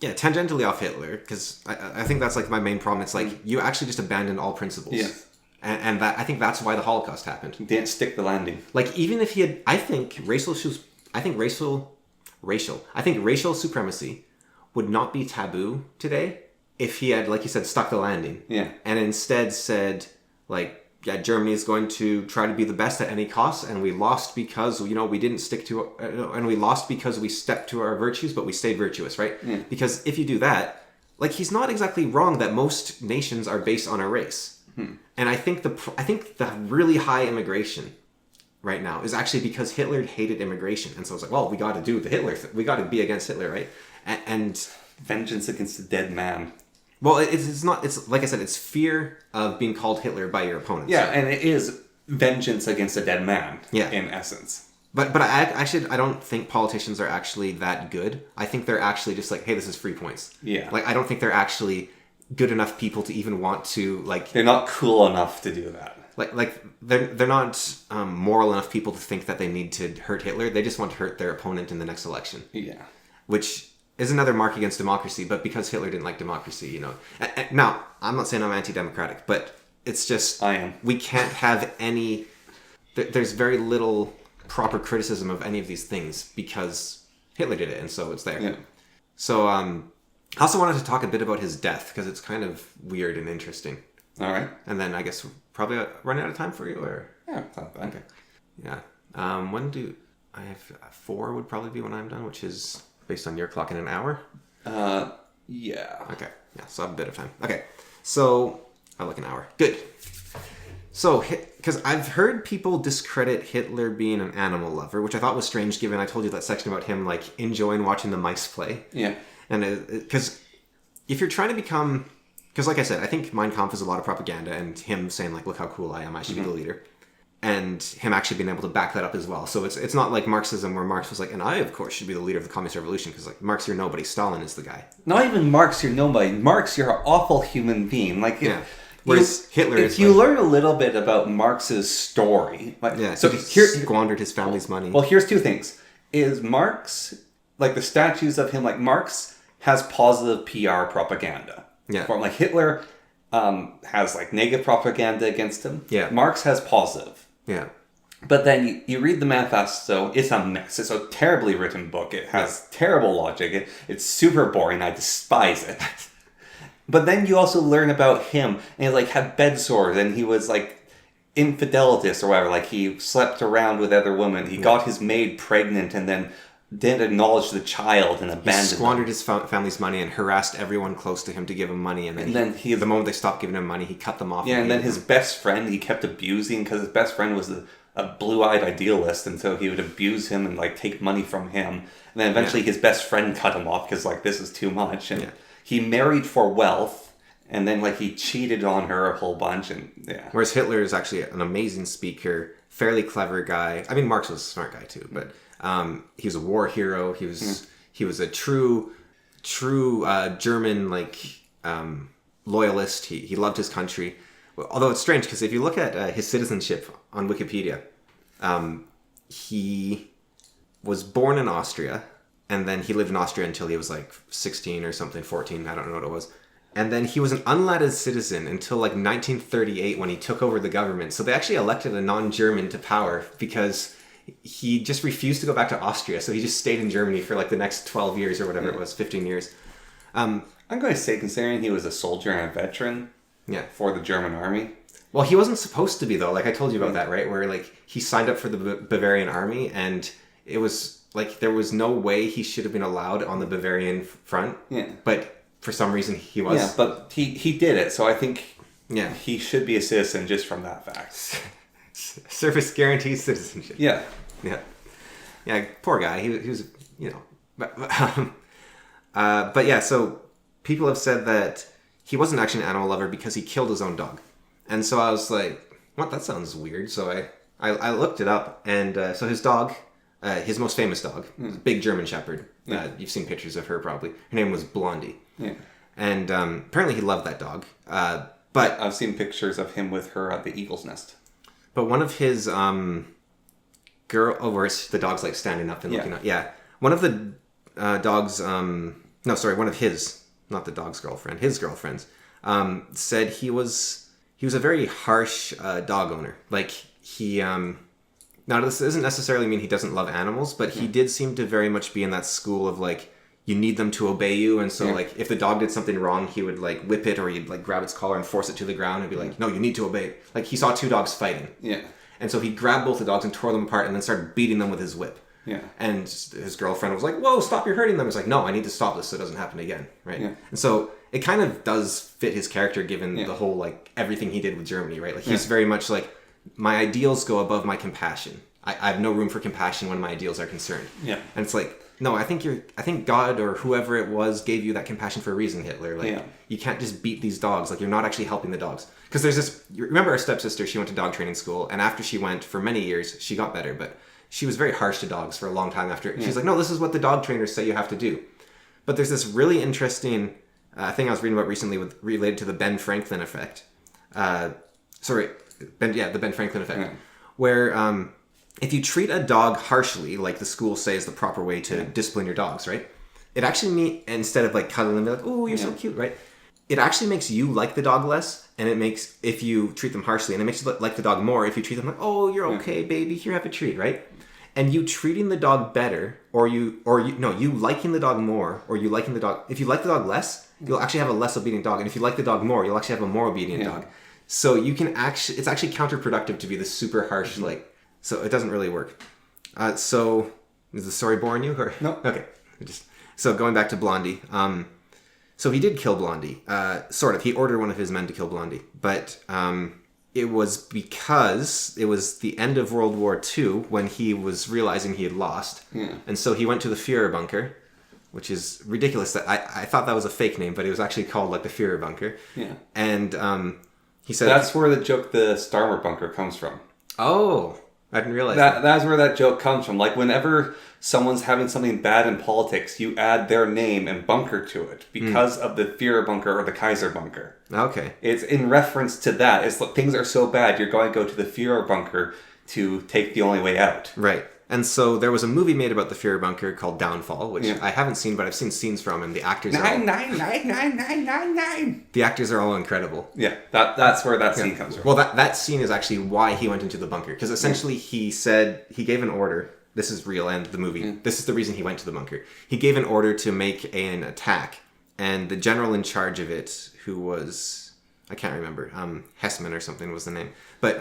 tangentially off Hitler, because I think that's like my main problem. It's like you actually just abandoned all principles. Yes. And that I think that's why the Holocaust happened. Didn't stick the landing. Like even if he had, I think racial supremacy would not be taboo today if he had, like you said, stuck the landing. Yeah. And instead said, like, yeah, Germany is going to try to be the best at any cost, and we lost because, we didn't stick to, and we lost because we stepped to our virtues, but we stayed virtuous, right? Yeah. Because if you do that, like, he's not exactly wrong that most nations are based on a race. And I think the really high immigration right now is actually because Hitler hated immigration, and so it's like, well, we got to do the Hitler we got to be against Hitler, right? And vengeance against the dead man. Well, it's not. It's like I said, it's fear of being called Hitler by your opponents. Yeah, and it is vengeance against a dead man. Yeah. In essence. But I don't think politicians are actually that good. I think they're actually just like, hey, this is free points. Yeah. Like I don't think they're actually good enough people to even want to like. They're not cool enough to do that. Like they're not moral enough people to think that they need to hurt Hitler. They just want to hurt their opponent in the next election. Yeah. Which is another mark against democracy, but because Hitler didn't like democracy, Now, I'm not saying I'm anti-democratic, but it's just... I am. We can't have any... There's very little proper criticism of any of these things because Hitler did it, and so it's there. Yeah. So, I also wanted to talk a bit about his death, because it's kind of weird and interesting. All right. And then I guess we're probably running out of time for you, or... Yeah, it's not bad. Okay. Yeah. When do... I have 4 would probably be when I'm done, which is... based on your clock in an hour? Yeah. Okay. Yeah, so I have a bit of time. Okay. So, like an hour. Good. So, because I've heard people discredit Hitler being an animal lover, which I thought was strange given I told you that section about him, like, enjoying watching the mice play. Yeah. And, because if you're trying to become... Because, like I said, I think Mein Kampf is a lot of propaganda, and him saying, like, look how cool I am, I should be the leader. And him actually being able to back that up as well. So it's not like Marxism where Marx was like, and I, of course, should be the leader of the communist revolution, because like Marx, you're nobody. Stalin is the guy. Not even Marx, you're nobody. Marx, you're an awful human being. Like, yeah. Whereas Hitler if is you like, learn a little bit about Marx's story... yeah, so he squandered his family's money. Well, here's 2 things. Is Marx, like the statues of him, like Marx has positive PR propaganda. Yeah. Or, like Hitler has like negative propaganda against him. Yeah. Marx has positive. Yeah. But then you read the manifesto, it's a mess. It's a terribly written book. It has terrible logic. It's super boring. I despise it. But then you also learn about him. And he like had bed sores and he was like infidelitous or whatever. Like he slept around with other women. He got his maid pregnant and then didn't acknowledge the child and abandoned He squandered his family's money and harassed everyone close to him to give him money. And then the moment they stopped giving him money, he cut them off. Yeah, and then his best friend, he kept abusing because his best friend was a blue-eyed idealist, and so he would abuse him and like take money from him. And then eventually his best friend cut him off because like this is too much. And he married for wealth, and then like he cheated on her a whole bunch. And yeah. Whereas Hitler is actually an amazing speaker, fairly clever guy. I mean, Marx was a smart guy too, but he was a war hero. He was a true German like loyalist. He loved his country. Although it's strange because if you look at his citizenship on Wikipedia, he was born in Austria, and then he lived in Austria until he was like 16 or something, 14, I don't know what it was. And then he was an unlettered citizen until like 1938 when he took over the government. So they actually elected a non-German to power because he just refused to go back to Austria. So he just stayed in Germany for like the next 12 years or whatever it was, 15 years. I'm going to say, considering he was a soldier and a veteran for the German army. Well, he wasn't supposed to be, though. Like, I told you about that, right? Where, like, he signed up for the Bavarian army, and it was, like, there was no way he should have been allowed on the Bavarian front. Yeah. But for some reason, he was. Yeah, but he did it, so I think yeah, he should be a citizen just from that fact. Service guarantees citizenship. Yeah. Yeah. Yeah, poor guy. He was, but yeah, so people have said that he wasn't actually an animal lover because he killed his own dog. And so I was like, what? That sounds weird. So I looked it up. And so his dog, his most famous dog, big German Shepherd. You've seen pictures of her probably. Her name was Blondie. Yeah. And apparently he loved that dog. But I've seen pictures of him with her at the eagle's nest. But one of his where the dog's like standing up and looking up. Yeah. One of the dog's, no, sorry, one of his, not the dog's girlfriend, his girlfriends, said he was a very harsh dog owner. Like, he, now this doesn't necessarily mean he doesn't love animals, but he did seem to very much be in that school of, like, you need them to obey you, and so, like, if the dog did something wrong, he would, like, whip it, or he'd, like, grab its collar and force it to the ground and be like, no, you need to obey it. Like, he saw two dogs fighting. Yeah. And so he grabbed both the dogs and tore them apart and then started beating them with his whip. Yeah. And his girlfriend was like, whoa, stop, you're hurting them. It's like, no, I need to stop this so it doesn't happen again, right? Yeah. And so it kind of does fit his character given the whole, like, everything he did with Germany, right? Like, he's very much like, my ideals go above my compassion. I have no room for compassion when my ideals are concerned. Yeah. And it's like, no, I think God or whoever it was gave you that compassion for a reason, Hitler. Like, you can't just beat these dogs. Like, you're not actually helping the dogs. Because there's this, you remember our stepsister, she went to dog training school, and after she went, for many years, she got better, but she was very harsh to dogs for a long time after. She's like, no, this is what the dog trainers say you have to do. But there's this really interesting thing I was reading about recently related to the Ben Franklin effect. The Ben Franklin effect. Where if you treat a dog harshly, like the schools say is the proper way to discipline your dogs, right? It actually means, instead of like cuddling them, be like, oh, you're so cute, right? It actually makes you like the dog less, and it makes, if you treat them harshly, and it makes you like the dog more if you treat them like, oh, you're okay, baby, here, have a treat, right? And you treating the dog better, or you liking the dog more, or you liking the dog, if you like the dog less, you'll actually have a less obedient dog, and if you like the dog more, you'll actually have a more obedient dog. So you can it's actually counterproductive to be this super harsh, like, so it doesn't really work. So, is the story boring you? Or? No. Okay. So going back to Blondie, so he did kill Blondie, sort of. He ordered one of his men to kill Blondie, but it was because it was the end of World War II when he was realizing he had lost. And so he went to the Führer bunker, which is ridiculous. That I thought that was a fake name, but it was actually called like the Führer bunker. Yeah. And he said... That's where the joke, the Starmer bunker, comes from. Oh, I didn't realize that. That's where that joke comes from. Like, whenever someone's having something bad in politics, you add their name and bunker to it because of the Führer bunker or the Kaiser bunker. Okay. It's in reference to that. It's like, things are so bad, you're going to go to the Führer bunker to take the only way out. Right. And so there was a movie made about the Führer bunker called Downfall, which I haven't seen, but I've seen scenes from, and the actors are all... 9999999. The actors are all incredible. Yeah, that's where that scene comes from. Well, that scene is actually why he went into the bunker, because essentially he said, he gave an order, this is real, and the movie, this is the reason he went to the bunker. He gave an order to make an attack, and the general in charge of it, who was, I can't remember, Hessman or something was the name, but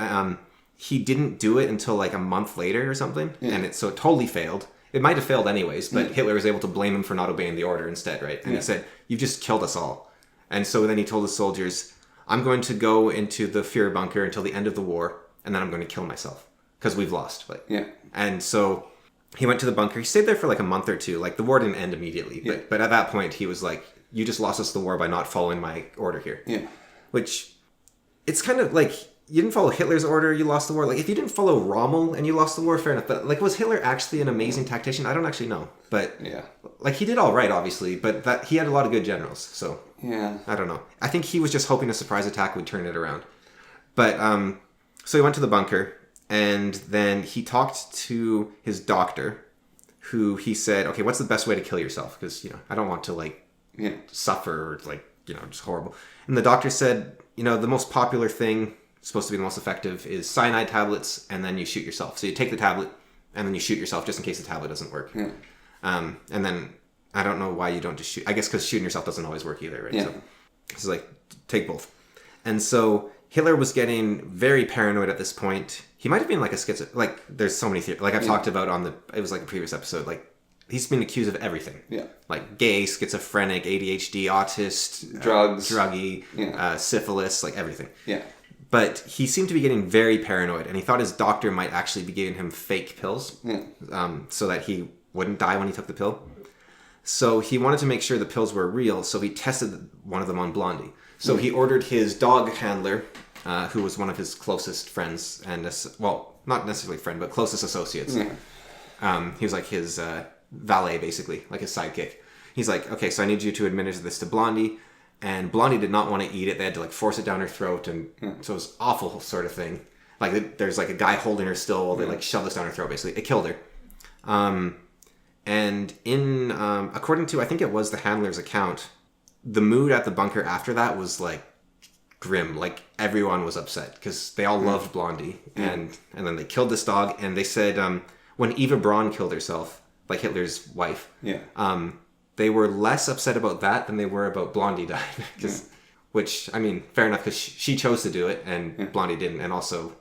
he didn't do it until like a month later or something, and it totally failed. It might have failed anyways, but Hitler was able to blame him for not obeying the order instead, right? And he said, you've just killed us all. And so then he told the soldiers, I'm going to go into the Führer bunker until the end of the war, and then I'm going to kill myself, because we've lost. And so he went to the bunker. He stayed there for like a month or two. Like, the war didn't end immediately, but at that point he was like, you just lost us the war by not following my order here. Which, it's kind of like... You didn't follow Hitler's order, you lost the war. Like, if you didn't follow Rommel and you lost the war, fair enough. But, like, was Hitler actually an amazing tactician? I don't actually know. But, like, he did all right, obviously. But he had a lot of good generals, so... I don't know. I think he was just hoping a surprise attack would turn it around. But, so he went to the bunker, and then he talked to his doctor, who he said, okay, what's the best way to kill yourself? Because, I don't want to, like, suffer or, like, just horrible. And the doctor said, the most popular thing... supposed to be the most effective is cyanide tablets, and then you shoot yourself. So you take the tablet and then you shoot yourself just in case the tablet doesn't work. And then I don't know why you don't just shoot. I guess because shooting yourself doesn't always work either, right? So it's like, take both. And so Hitler was getting very paranoid at this point. He might have been like a like, there's so many theories. Like I've talked about it was like a previous episode, like he's been accused of everything. Like gay, schizophrenic, ADHD, autist, drugs, druggy, syphilis, like everything. But he seemed to be getting very paranoid, and he thought his doctor might actually be giving him fake pills so that he wouldn't die when he took the pill. So he wanted to make sure the pills were real, so he tested one of them on Blondie. So he ordered his dog handler, who was one of his closest friends, and well, not necessarily friend, but closest associates. He was like his valet, basically, like his sidekick. He's like, okay, so I need you to administer this to Blondie. And Blondie did not want to eat it. They had to like force it down her throat, and so it was awful sort of thing. Like there's like a guy holding her still while they like shove this down her throat. Basically, it killed her. And in according to, I think it was the handler's account, the mood at the bunker after that was like grim. Like everyone was upset because they all loved Blondie, and then they killed this dog. And they said when Eva Braun killed herself, like Hitler's wife, they were less upset about that than they were about Blondie dying. Which, I mean, fair enough, because she chose to do it and Blondie didn't, and also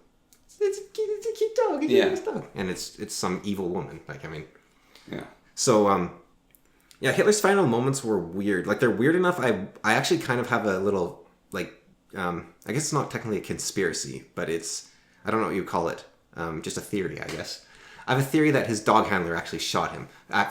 it's a cute dog, nice dog, and it's some evil woman. Like, I mean, So Hitler's final moments were weird. Like, they're weird enough. I actually kind of have a little, like, I guess it's not technically a conspiracy, but it's, I don't know what you call it, just a theory, I guess. I have a theory that his dog handler actually shot him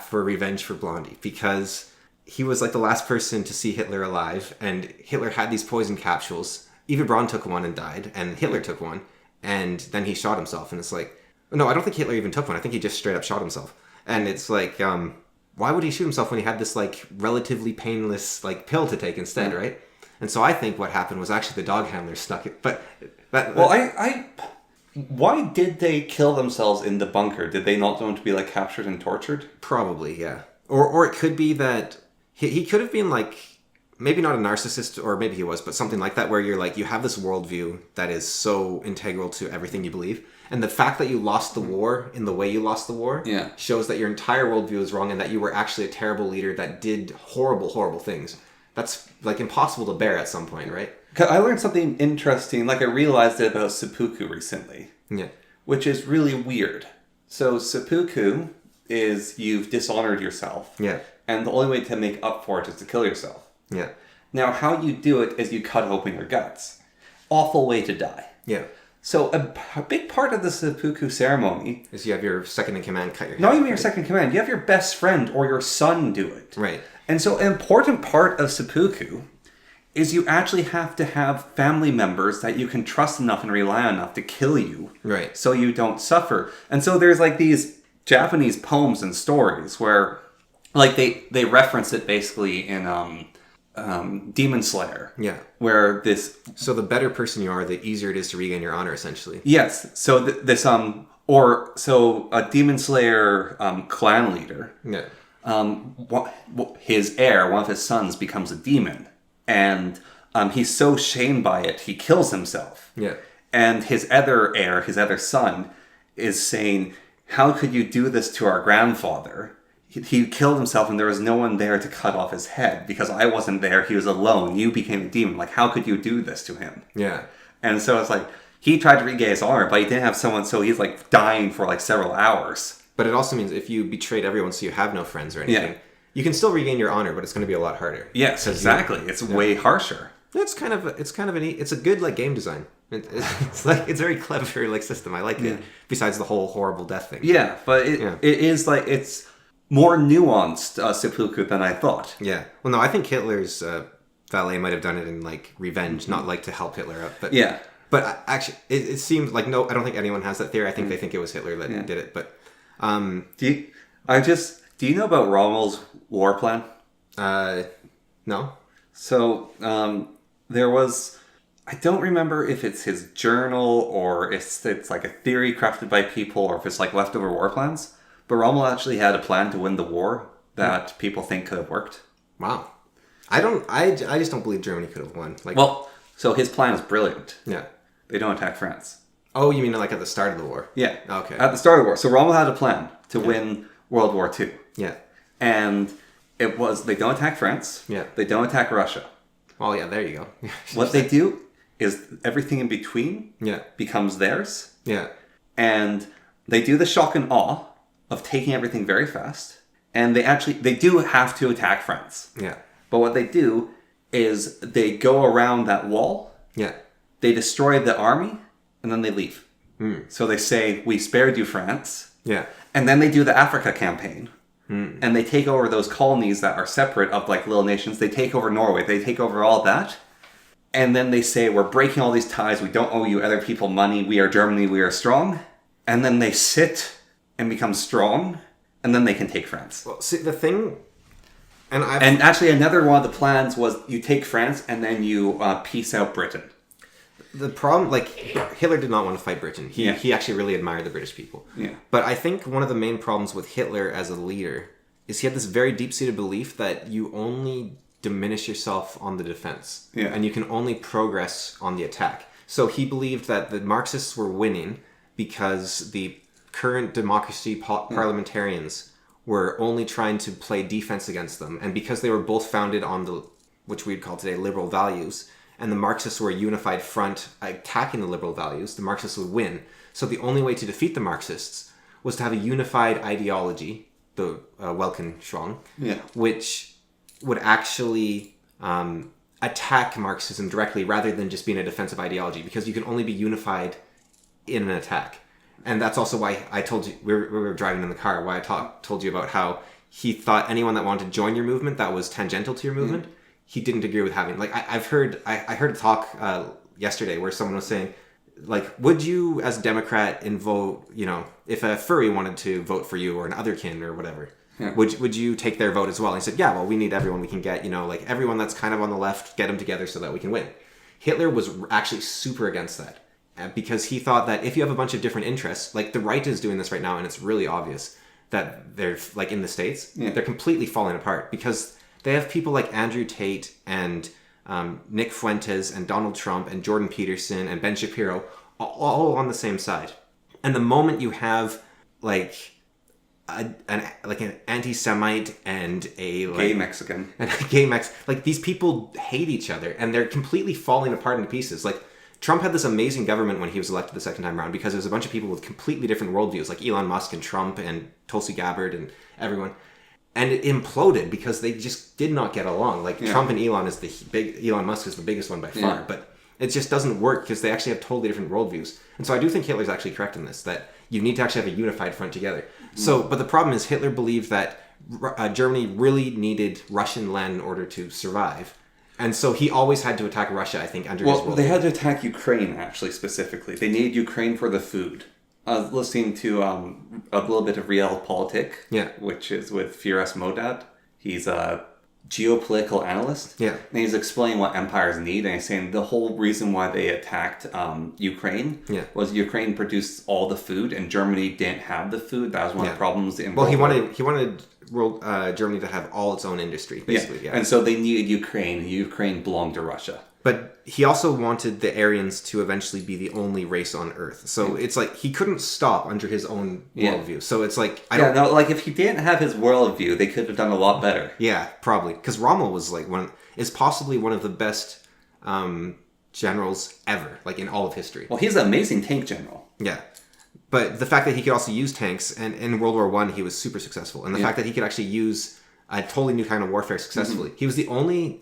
for revenge for Blondie, because he was like the last person to see Hitler alive, and Hitler had these poison capsules. Eva Braun took one and died, and Hitler took one, and then he shot himself. And it's like, no, I don't think Hitler even took one. I think he just straight up shot himself. And it's like, why would he shoot himself when he had this like relatively painless like pill to take instead, right? And so I think what happened was actually the dog handler snuck it. But why did they kill themselves in the bunker? Did they not want to be like captured and tortured? Probably, yeah. Or it could be that he could have been like, maybe not a narcissist, or maybe he was, but something like that, where you're like, you have this worldview that is so integral to everything you believe. And the fact that you lost the war in the way you lost the war shows that your entire worldview is wrong and that you were actually a terrible leader that did horrible, horrible things. That's like impossible to bear at some point, right? I learned something interesting, like I realized it about seppuku recently. Yeah. Which is really weird. So seppuku is you've dishonored yourself. Yeah. And the only way to make up for it is to kill yourself. Yeah. Now, how you do it is you cut open your guts. Awful way to die. Yeah. So a big part of the seppuku ceremony is you have your second in command cut your head. Not even your second in command. You have your best friend or your son do it. Right. And so an important part of seppuku is you actually have to have family members that you can trust enough and rely on enough to kill you. Right. So you don't suffer. And so there's like these Japanese poems and stories where like they reference it basically in Demon Slayer. Yeah. Where this... So the better person you are, the easier it is to regain your honor, essentially. Yes. So a Demon Slayer clan leader. Yeah. His heir, one of his sons, becomes a demon. And he's so shamed by it, he kills himself. Yeah. And his other heir, his other son, is saying, how could you do this to our grandfather? He killed himself and there was no one there to cut off his head. Because I wasn't there, he was alone. You became a demon. Like, how could you do this to him? Yeah. And so it's like, he tried to regain his honor, but he didn't have someone, so he's like dying for like several hours. But it also means if you betrayed everyone so you have no friends or anything, you can still regain your honor, but it's going to be a lot harder. Yes, exactly. It's way harsher. It's kind of a neat, it's a good like game design. It's very clever like system. I like it. Besides the whole horrible death thing. Yeah, but it is like it's more nuanced seppuku than I thought. Yeah. Well, no, I think Hitler's valet might have done it in like revenge, not like to help Hitler up. But yeah. But actually, it seems like no. I don't think anyone has that theory. I think they think it was Hitler that did it. But do you know about Rommel's war plan? No. So there was, I don't remember if it's his journal or it's like a theory crafted by people or if it's like leftover war plans. But Rommel actually had a plan to win the war that people think could have worked. Wow. I just don't believe Germany could have won. Like, well, so his plan is brilliant. Yeah. They don't attack France. Oh, you mean like at the start of the war? Yeah. Okay. At the start of the war. So Rommel had a plan to win World War II. Yeah. And it was, they don't attack France. Yeah. They don't attack Russia. Oh, yeah, there you go. What they do is everything in between becomes theirs. Yeah. And they do the shock and awe of taking everything very fast. And they do have to attack France. Yeah. But what they do is they go around that wall. Yeah. They destroy the army and then they leave. Mm. So they say, we spared you, France. Yeah. And then they do the Africa campaign. Mm. And they take over those colonies that are separate of like little nations. They take over Norway. They take over all that. And then they say, we're breaking all these ties. We don't owe you other people money. We are Germany. We are strong. And then they sit and become strong. And then they can take France. Well, see, the thing... And actually another one of the plans was you take France and then you peace out Britain. The problem, like, Hitler did not want to fight Britain. He actually really admired the British people. Yeah. But I think one of the main problems with Hitler as a leader is he had this very deep-seated belief that you only diminish yourself on the defense. Yeah. And you can only progress on the attack. So he believed that the Marxists were winning because the current democracy parliamentarians were only trying to play defense against them. And because they were both founded on which we'd call today liberal values, and the Marxists were a unified front attacking the liberal values, the Marxists would win. So the only way to defeat the Marxists was to have a unified ideology, the Weltanschauung, which would actually attack Marxism directly rather than just being a defensive ideology, because you can only be unified in an attack. And that's also why I told you, we were driving in the car, why I told you about how he thought anyone that wanted to join your movement that was tangential to your movement, he didn't agree with having. Like, I heard a talk yesterday where someone was saying, like, would you, as a Democrat, vote, if a furry wanted to vote for you or an otherkin or whatever, would you take their vote as well? And he said, yeah, well, we need everyone we can get, like everyone that's kind of on the left, get them together so that we can win. Hitler was actually super against that because he thought that if you have a bunch of different interests, like the right is doing this right now, and it's really obvious that they're, like in the States, they're completely falling apart because they have people like Andrew Tate and Nick Fuentes and Donald Trump and Jordan Peterson and Ben Shapiro all on the same side. And the moment you have like an anti-Semite and a gay Mexican and a gay like these people hate each other and they're completely falling apart into pieces. Like Trump had this amazing government when he was elected the second time around because there was a bunch of people with completely different worldviews, like Elon Musk and Trump and Tulsi Gabbard and everyone. And it imploded because they just did not get along. Like Trump and Elon Musk is the biggest one by far, but it just doesn't work because they actually have totally different worldviews. And so I do think Hitler's actually correct in this, that you need to actually have a unified front together. So, but the problem is Hitler believed that Germany really needed Russian land in order to survive. And so he always had to attack Russia, I think, under his worldview. They had to attack Ukraine, actually, specifically. They needed Ukraine for the food. I was listening to a little bit of Realpolitik, which is with Firas Modad. He's a geopolitical analyst. Yeah. And he's explaining what empires need, and he's saying the whole reason why they attacked Ukraine was Ukraine produced all the food, and Germany didn't have the food. That was one of the problems. Well, he wanted Germany to have all its own industry, basically. Yeah. And so they needed Ukraine, and Ukraine belonged to Russia. But he also wanted the Aryans to eventually be the only race on Earth. So it's like he couldn't stop under his own worldview. So it's like like if he didn't have his worldview, they could have done a lot better. Yeah, probably because Rommel was like possibly one of the best generals ever, like in all of history. Well, he's an amazing tank general. Yeah, but the fact that he could also use tanks, and in World War I he was super successful, and the fact that he could actually use a totally new kind of warfare successfully. He was the only.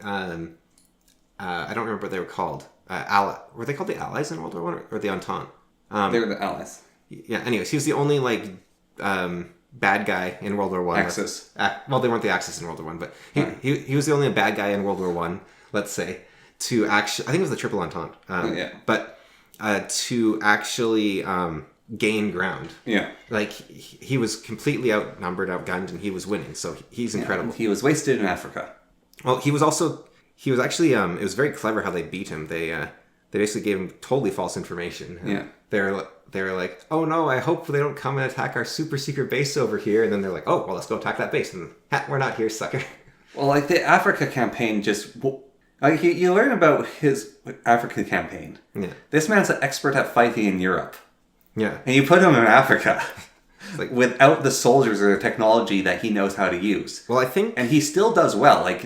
I don't remember what they were called. Were they called the Allies in World War I or the Entente? They were the Allies. Yeah. Anyways, he was the only bad guy in World War I. Axis. Well, they weren't the Axis in World War I, but he was the only bad guy in World War I. Let's say to actually, I think it was the Triple Entente. But to actually gain ground. Yeah. Like he was completely outnumbered, outgunned, and he was winning. So he's incredible. He was wasted in Africa. Well, he was actually, it was very clever how they beat him. They basically gave him totally false information. They were like, oh no, I hope they don't come and attack our super secret base over here. And then they're like, oh, well, let's go attack that base. And we're not here, sucker. Well, like the Africa campaign like you learn about his Africa campaign. Yeah. This man's an expert at fighting in Europe. Yeah. And you put him in Africa. Like without the soldiers or the technology that he knows how to use. Well, I think... And he still does well. Like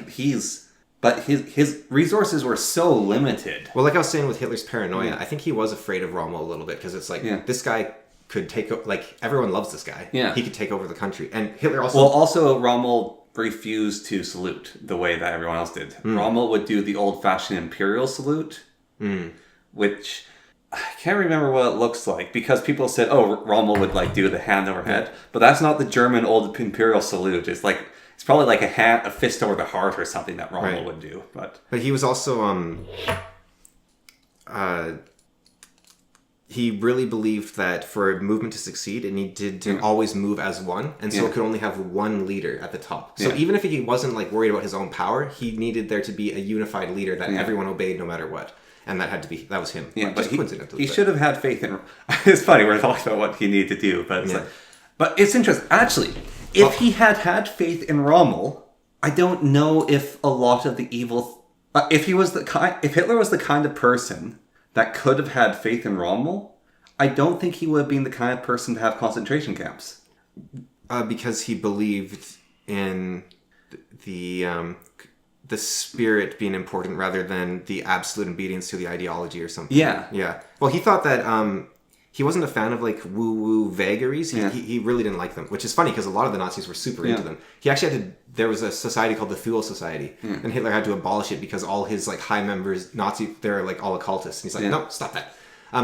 But his resources were so limited. Well, like I was saying with Hitler's paranoia, I think he was afraid of Rommel a little bit because it's like, this guy could take... Like, everyone loves this guy. Yeah. He could take over the country. And Hitler also... Well, also, Rommel refused to salute the way that everyone else did. Rommel would do the old-fashioned imperial salute, which... I can't remember what it looks like because people said, oh, Rommel would like do the hand over head. But that's not the German old imperial salute. It's like... It's probably like a fist over the heart or something that Rommel would do. But he was also he really believed that for a movement to succeed, it needed to always move as one, and so it could only have one leader at the top. So even if he wasn't like worried about his own power, he needed there to be a unified leader that everyone obeyed no matter what. And that was him. Yeah, but he should have had faith in... It's funny, we're talking about what he needed to do, but it's but it's interesting. Actually, if he had had faith in Rommel, I don't know if a lot of the evil... if Hitler was the kind of person that could have had faith in Rommel, I don't think he would have been the kind of person to have concentration camps. Because he believed in the spirit being important rather than the absolute obedience to the ideology or something. Yeah. Well, he thought that he wasn't a fan of like woo-woo vagaries. He really didn't like them, which is funny because a lot of the Nazis were super into them. He actually there was a society called the Thule Society, and Hitler had to abolish it because all his like high members, they're like all occultists. And he's like, no, stop that.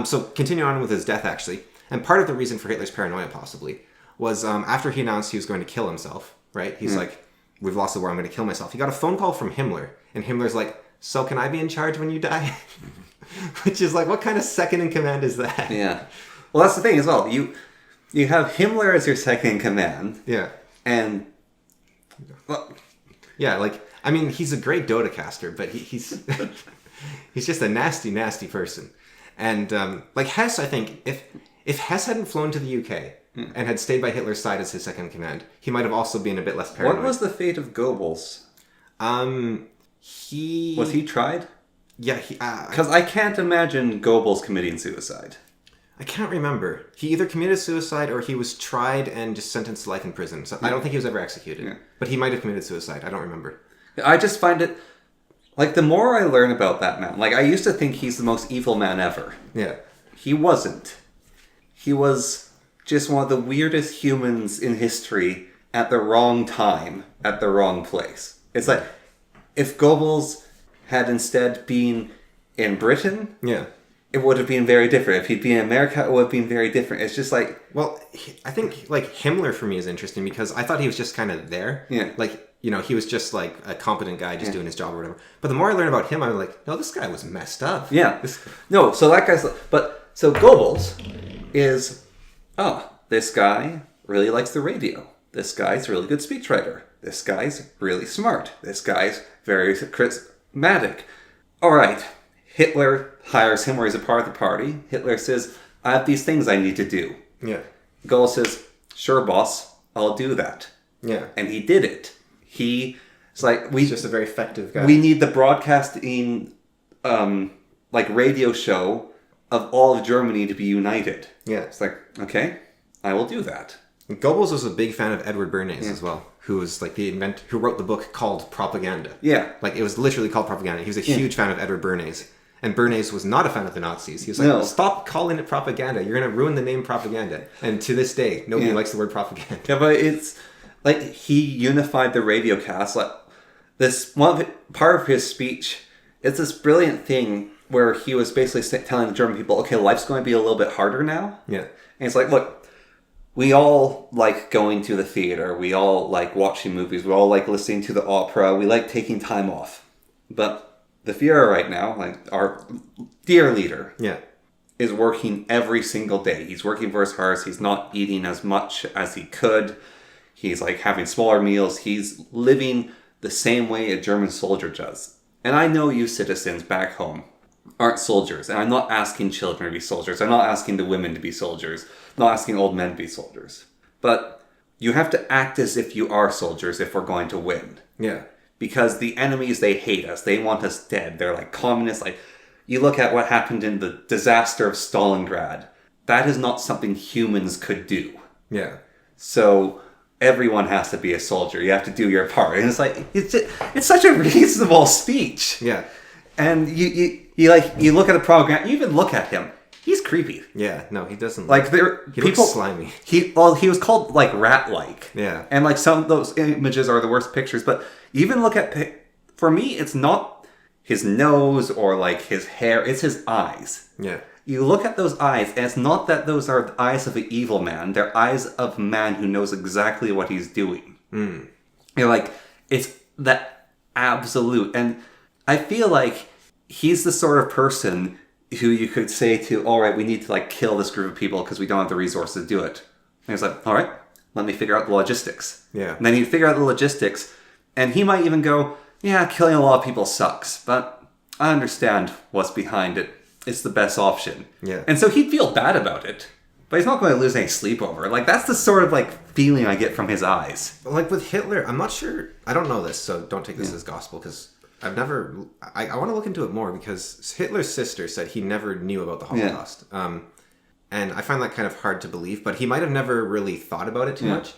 So continue on with his death, actually. And part of the reason for Hitler's paranoia, possibly, was after he announced he was going to kill himself, right? He's like, we've lost the war, I'm going to kill myself. He got a phone call from Himmler, and Himmler's like, so can I be in charge when you die? Which is like, what kind of second in command is that? Yeah. Well, that's the thing as well. You have Himmler as your second in command. Yeah. And... well, yeah, like, I mean, he's a great Dodecaster, but he's he's just a nasty, nasty person. And, like, Hess, I think, if Hess hadn't flown to the UK and had stayed by Hitler's side as his second in command, he might have also been a bit less paranoid. What was the fate of Goebbels? Was he tried? Yeah, because I can't imagine Goebbels committing suicide. I can't remember. He either committed suicide or he was tried and just sentenced to life in prison. So I don't think he was ever executed. Yeah. But he might have committed suicide. I don't remember. I just find it... like, the more I learn about that man... like, I used to think he's the most evil man ever. Yeah. He wasn't. He was just one of the weirdest humans in history at the wrong time, at the wrong place. It's like, if Goebbels had instead been in Britain... yeah. It would have been very different. If he'd been in America, it would have been very different. It's just like... well, I think, like, Himmler for me is interesting because I thought he was just kind of there. Yeah. Like, you know, he was just, like, a competent guy just doing his job or whatever. But the more I learn about him, I'm like, no, this guy was messed up. Yeah. No, so that guy's... but, so Goebbels is... oh, this guy really likes the radio. This guy's a really good speechwriter. This guy's really smart. This guy's very charismatic. All right. Hitler hires him where he's a part of the party. Hitler says, I have these things I need to do. Yeah. Goebbels says, sure, boss, I'll do that. Yeah. And he did it. He's like, he's just a very effective guy. We need the broadcasting, like, radio show of all of Germany to be united. Yeah. It's like, okay, I will do that. Goebbels was a big fan of Edward Bernays as well, who was like who wrote the book called Propaganda. Yeah. Like, it was literally called Propaganda. He was a huge fan of Edward Bernays. And Bernays was not a fan of the Nazis. He was like, stop calling it propaganda. You're going to ruin the name propaganda. And to this day, nobody likes the word propaganda. Yeah, but it's like he unified the radio cast. Like, this part of his speech, it's this brilliant thing where he was basically telling the German people, okay, life's going to be a little bit harder now. Yeah. And it's like, look, we all like going to the theater. We all like watching movies. We all like listening to the opera. We like taking time off. But the Führer right now, like our dear leader, is working every single day. He's working for his heart. He's not eating as much as he could. He's like having smaller meals. He's living the same way a German soldier does. And I know you citizens back home aren't soldiers. And I'm not asking children to be soldiers. I'm not asking the women to be soldiers. I'm not asking old men to be soldiers. But you have to act as if you are soldiers if we're going to win. Yeah. Because the enemies, they hate us. They want us dead. They're like communists. Like, you look at what happened in the disaster of Stalingrad. That is not something humans could do. Yeah. So everyone has to be a soldier. You have to do your part. And it's like, it's such a reasonable speech. Yeah. And you look at the propaganda. You even look at him. He's creepy. Yeah, no, he doesn't. Like, he looks slimy. He was called, like, rat-like. Yeah. And, like, some of those images are the worst pictures. But even look at... for me, it's not his nose or, like, his hair. It's his eyes. Yeah. You look at those eyes, and it's not that those are the eyes of an evil man. They're eyes of a man who knows exactly what he's doing. Mm. You're like, it's that absolute. And I feel like he's the sort of person who you could say to, all right, we need to like kill this group of people because we don't have the resources to do it. And he's like, all right, let me figure out the logistics. Yeah. And then he'd figure out the logistics, and he might even go, yeah, killing a lot of people sucks, but I understand what's behind it. It's the best option. Yeah. And so he'd feel bad about it, But he's not going to lose any sleep over it. Like, that's the sort of, like, feeling I get from his eyes. Like, with Hitler, I'm not sure... I don't know this, so don't take this as gospel, because I've never... I want to look into it more, because Hitler's sister said he never knew about the Holocaust. Yeah. And I find that kind of hard to believe, but he might have never really thought about it too much.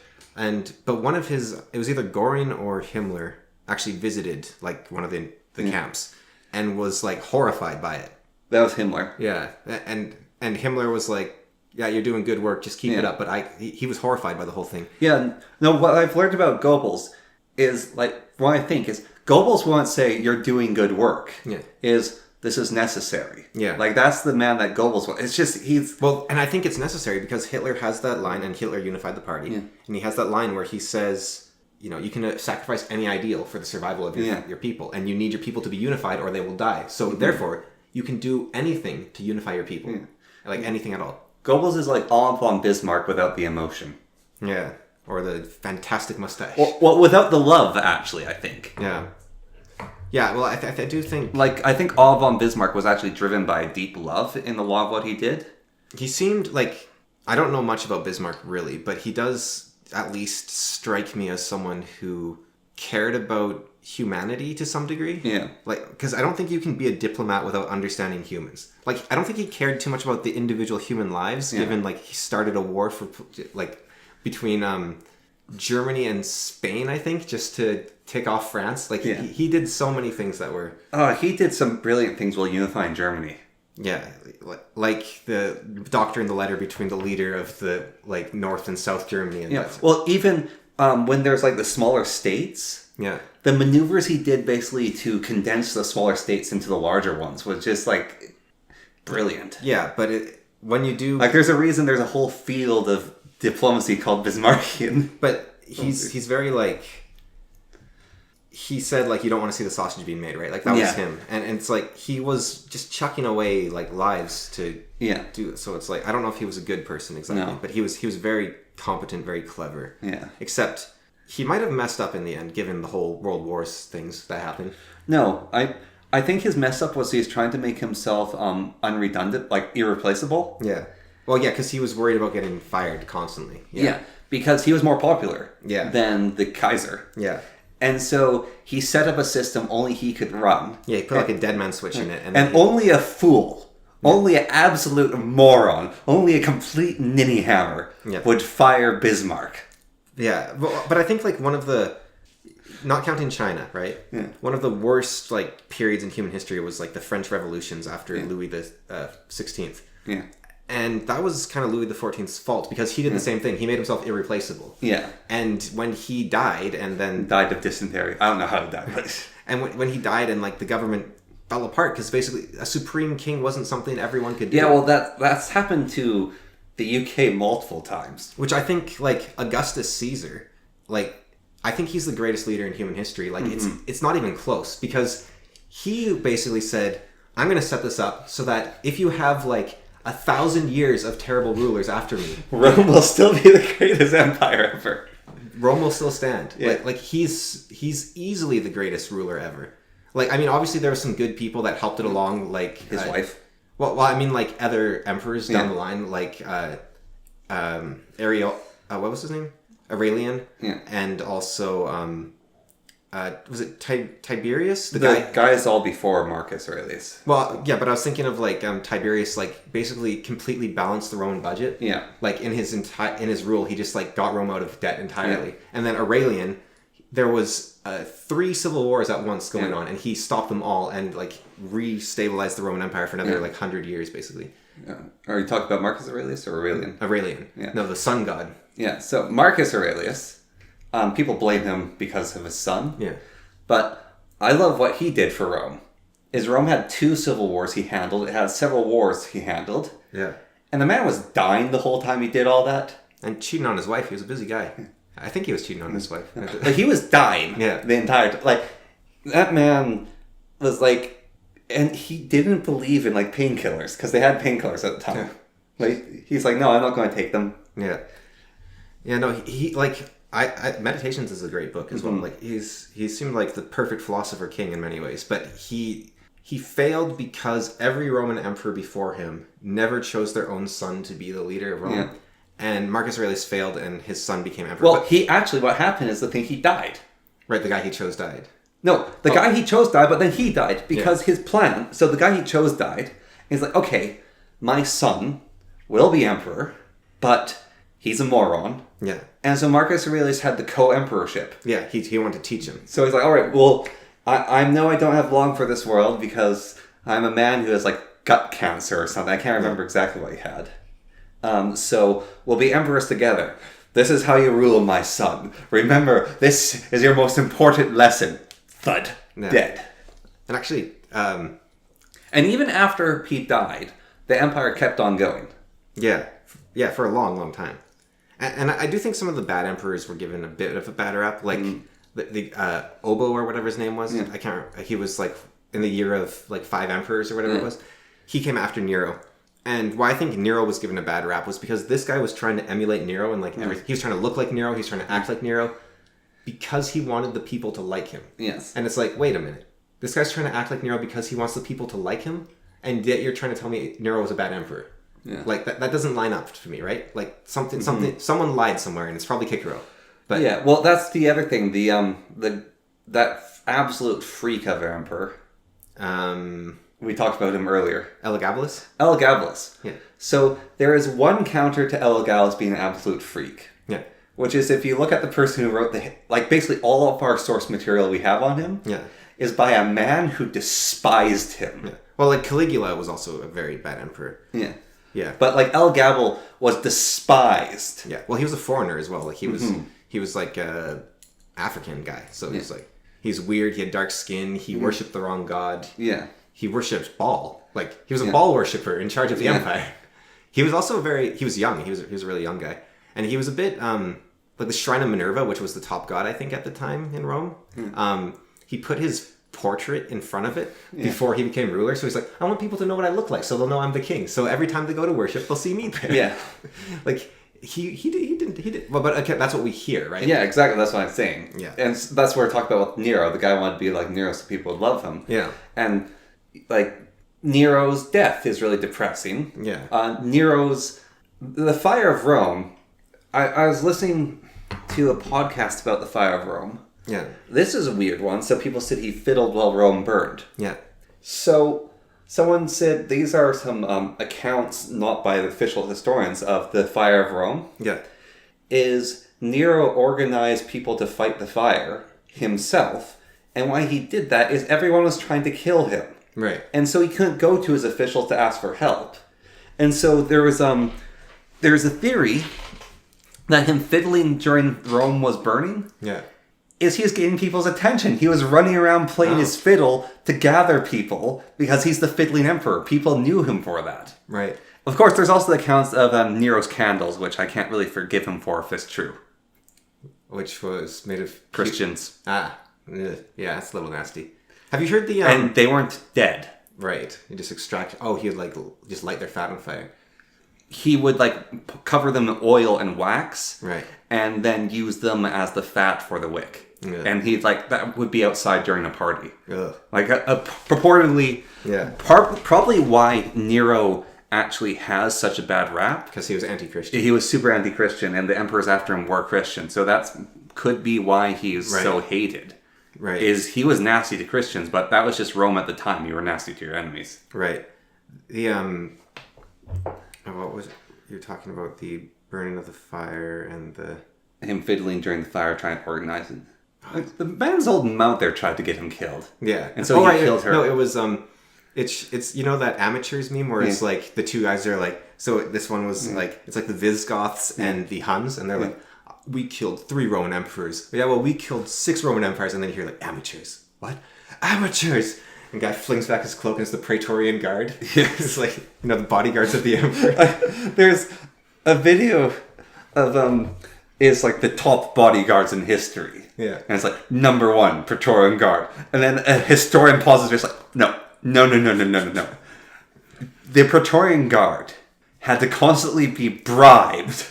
But one of his... It was either Göring or Himmler actually visited, like, one of the camps, and was, like, horrified by it. That was Himmler. Yeah. And Himmler was like, yeah, you're doing good work, just keep it up. But he was horrified by the whole thing. Yeah, no, what I've learned about Goebbels is, like, what I think is, Goebbels won't say, you're doing good work. Yeah. This is necessary. Yeah. Like, that's the man that Goebbels was. It's just, he's... Well, and I think it's necessary because Hitler has that line, and Hitler unified the party. Yeah. And he has that line where he says, you know, you can sacrifice any ideal for the survival of your people. And you need your people to be unified or they will die. So, therefore, you can do anything to unify your people. Yeah. Like, anything at all. Goebbels is like Antoine Bismarck without the emotion. Yeah. Or the fantastic mustache. Well, without the love, actually, I think. Yeah. Yeah, well, I do think... Like, I think Otto von Bismarck was actually driven by deep love in a lot of what he did. He seemed like... I don't know much about Bismarck, really, but he does at least strike me as someone who cared about humanity to some degree. Yeah. Like, because I don't think you can be a diplomat without understanding humans. Like, I don't think he cared too much about the individual human lives, given, like, he started a war for, like, between Germany and Spain, I think, just to tick off France. Like, he did so many things that were... he did some brilliant things while unifying Germany. Yeah, like the doctor in the letter between the leader of the, like, North and South Germany. And well, even when there's, like, the smaller states... Yeah. The maneuvers he did basically to condense the smaller states into the larger ones was just, like, brilliant. Yeah, but when you do... Like, there's a reason there's a whole field of diplomacy called Bismarckian. But he's very, like... He said, like, you don't want to see the sausage being made, right? Like, that was him. And it's like, he was just chucking away, like, lives to do it. So it's like, I don't know if he was a good person exactly, but he was very competent, very clever. Yeah. Except... He might have messed up in the end, given the whole World Wars things that happened. No, I think his mess up was he's trying to make himself unredundant, like irreplaceable. Yeah. Well, yeah, because he was worried about getting fired constantly. Yeah, because he was more popular than the Kaiser. Yeah. And so he set up a system only he could run. Yeah, he put like a dead man switch in it. And only a fool, only an absolute moron, only a complete ninny hammer would fire Bismarck. Yeah, but I think, like, one of the, not counting China, right? Yeah. One of the worst, like, periods in human history was, like, the French revolutions after Louis the 16th. Yeah. And that was kind of Louis XIV's fault, because he did the same thing. He made himself irreplaceable. Yeah. And when he died, and then... Died of dysentery. I don't know how he died, but... And when he died, and, like, the government fell apart, because basically a supreme king wasn't something everyone could do. Yeah, well, that's happened to... the UK multiple times. Which I think, like, Augustus Caesar, like, I think he's the greatest leader in human history. Like, it's not even close, because he basically said, I'm going to set this up so that if you have, like, 1,000 years of terrible rulers after me... Rome will still be the greatest empire ever. Rome will still stand. Yeah. Like he's easily the greatest ruler ever. Like, I mean, obviously there were some good people that helped it along, like... His wife. Well, I mean, like, other emperors down the line, like, what was his name? Aurelian. Yeah. And also, was it Tiberius? The guy is all before Marcus Aurelius. Well, yeah, but I was thinking of, like, Tiberius, like, basically completely balanced the Roman budget. Yeah. Like, in his rule, he just, like, got Rome out of debt entirely. Yeah. And then Aurelian, there was 3 civil wars at once going on, and he stopped them all and, like, re-stabilized the Roman Empire for another, like, 100 years, basically. Yeah. Are you talking about Marcus Aurelius or Aurelian? Aurelian. Yeah. No, the sun god. Yeah, so Marcus Aurelius, people blame him because of his son. Yeah. But I love what he did for Rome. Rome had 2 civil wars he handled. It had several wars he handled. Yeah. And the man was dying the whole time he did all that. And cheating on his wife. He was a busy guy. I think he was cheating on his wife. Like, he was dying the entire time. Like, that man was like... And he didn't believe in, like, painkillers, because they had painkillers at the time. Yeah. Like, he's like, no, I'm not going to take them. Yeah. Yeah, no, he like... Meditations is a great book as well. Like, he seemed like the perfect philosopher king in many ways, but he he failed because every Roman emperor before him never chose their own son to be the leader of Rome. Yeah. And Marcus Aurelius failed and his son became emperor. Well, But, what happened is he died. right, the guy he chose died. No, the guy he chose died, but then he died because his plan. So the guy he chose died. He's like, okay, my son will be emperor, but he's a moron. Yeah. And so Marcus Aurelius had the co-emperorship. Yeah, he wanted to teach him. So he's like, all right, well, I know I don't have long for this world because I'm a man who has like gut cancer or something. I can't remember exactly what he had. So we'll be emperors together. This is how you rule, my son. Remember, this is your most important lesson. Thud. Yeah. Dead. And actually, And even after he died, the empire kept on going. yeah, for a long, long time. And I do think some of the bad emperors were given a bit of a bad rap, like the Obo or whatever his name was. Yeah. I can't remember. He was like in the year of like 5 emperors or whatever it was. He came after Nero. And why I think Nero was given a bad rap was because this guy was trying to emulate Nero and like everything. He was trying to look like Nero. He was trying to act like Nero because he wanted the people to like him. Yes. And it's like, wait a minute. This guy's trying to act like Nero because he wants the people to like him, and yet you're trying to tell me Nero was a bad emperor. Yeah. Like that doesn't line up to me, right? Like someone lied somewhere, and it's probably Cicero. But Yeah, well, that's the other thing. That absolute freak of an emperor. We talked about him earlier. Elagabalus? Elagabalus. Yeah. So there is one counter to Elagabalus being an absolute freak. Yeah. Which is if you look at the person who wrote basically all of our source material we have on him Yeah. is by a man who despised him. Yeah. Well, like Caligula was also a very bad emperor. Yeah. Yeah. But like Elagabalus was despised. Yeah. Well, he was a foreigner as well. Like he was like a African guy. So he's like he's weird. He had dark skin. He worshipped the wrong god. Yeah. He worshipped Baal. Like he was a Baal worshipper in charge of the empire. He was also he was young. He was a really young guy, and he was a bit like the Shrine of Minerva, which was the top god I think at the time in Rome. He put his portrait in front of it before he became ruler. So he's like, I want people to know what I look like, so they'll know I'm the king. So every time they go to worship, they'll see me there. Yeah. Like he did. Well, but okay, that's what we hear, right? Yeah, exactly. That's what I'm saying. Yeah. And that's where we're talking about with Nero. The guy wanted to be like Nero so people would love him. Yeah. And like Nero's death is really depressing. Yeah. The Fire of Rome. I was listening to a podcast about the Fire of Rome. Yeah. This is a weird one. So people said he fiddled while Rome burned. Yeah. So someone said these are some accounts, not by the official historians, of the Fire of Rome. Yeah. Is Nero organized people to fight the fire himself, and why he did that is everyone was trying to kill him. Right. And so he couldn't go to his officials to ask for help. And so there's a theory that him fiddling during Rome was burning Yeah. is he was getting people's attention. He was running around playing his fiddle to gather people because he's the fiddling emperor. People knew him for that. Right. Of course, there's also the accounts of Nero's candles, which I can't really forgive him for if it's true. Which was made of Christians. Yeah, it's a little nasty. Have you heard the And they weren't dead. Right. You just extract. Oh, he would like just light their fat on fire. He would cover them in oil and wax, Right. and then use them as the fat for the wick. Yeah. And he'd that would be outside during a party. Ugh. Purportedly, Yeah. probably why Nero actually has such a bad rap. Because he was anti-Christian. He was super anti-Christian, and the emperors after him were Christian. So could be why he's so hated. Right. Is he was nasty to Christians, but that was just Rome at the time. You were nasty to your enemies. Right. The what was it? You're talking about the burning of the fire and the Him fiddling during the fire, trying to organize it. The man's old mount there tried to get him killed. yeah. And so he killed her. No, it was it's you know that amateurs meme where it's like the two guys are like, so this one was like, it's like the Visigoths and the Huns, and they're like, we killed 3 Roman emperors. Yeah, well, we killed 6 Roman empires, and then you hear like, amateurs. What? Amateurs! And guy flings back his cloak and it's the Praetorian Guard. Yes. It's like, the bodyguards of the emperor. There's a video of is like the top bodyguards in history. Yeah. And it's like number 1 Praetorian Guard, and then a historian pauses. It's like no. The Praetorian Guard had to constantly be bribed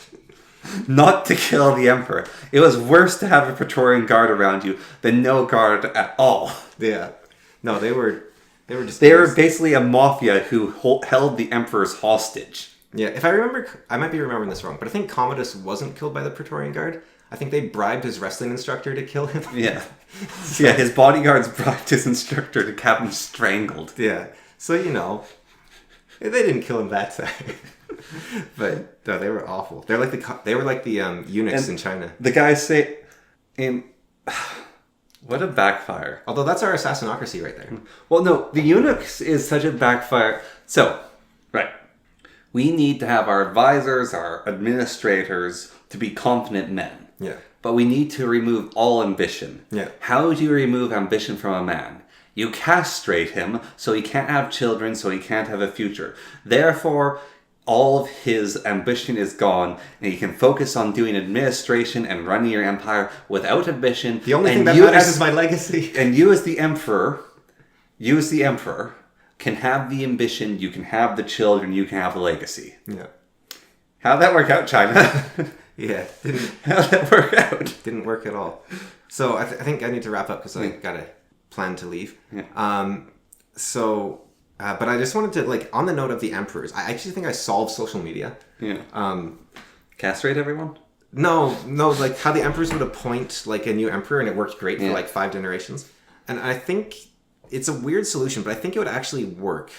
not to kill the emperor. It was worse to have a Praetorian Guard around you than no guard at all. Yeah. No, they were They were basically a mafia who held the emperors hostage. Yeah, if I remember, I might be remembering this wrong, but I think Commodus wasn't killed by the Praetorian Guard. I think they bribed his wrestling instructor to kill him. Yeah. Yeah, his bodyguards bribed his instructor to have him strangled. Yeah. So, they didn't kill him that time. But no, they were awful. They were like the eunuchs in China. The guys say, what a backfire. Although that's our assassinocracy right there. Well, no, the eunuchs is such a backfire. So, right. We need to have our advisors, our administrators, to be confident men. Yeah. But we need to remove all ambition. Yeah. How do you remove ambition from a man? You castrate him so he can't have children, so he can't have a future. Therefore, all of his ambition is gone, and he can focus on doing administration and running your empire without ambition. The only thing that matters is my legacy. And you as the emperor, can have the ambition, you can have the children, you can have the legacy. Yeah. How'd that work out, China? Yeah. How'd that work out? Didn't work at all. So I think I need to wrap up because I got a plan to leave. Yeah. But I just wanted to, on the note of the emperors, I actually think I solved social media. Yeah. Castrate everyone? No, how the emperors would appoint, a new emperor, and it worked great for, 5 generations. And I think it's a weird solution, but I think it would actually work.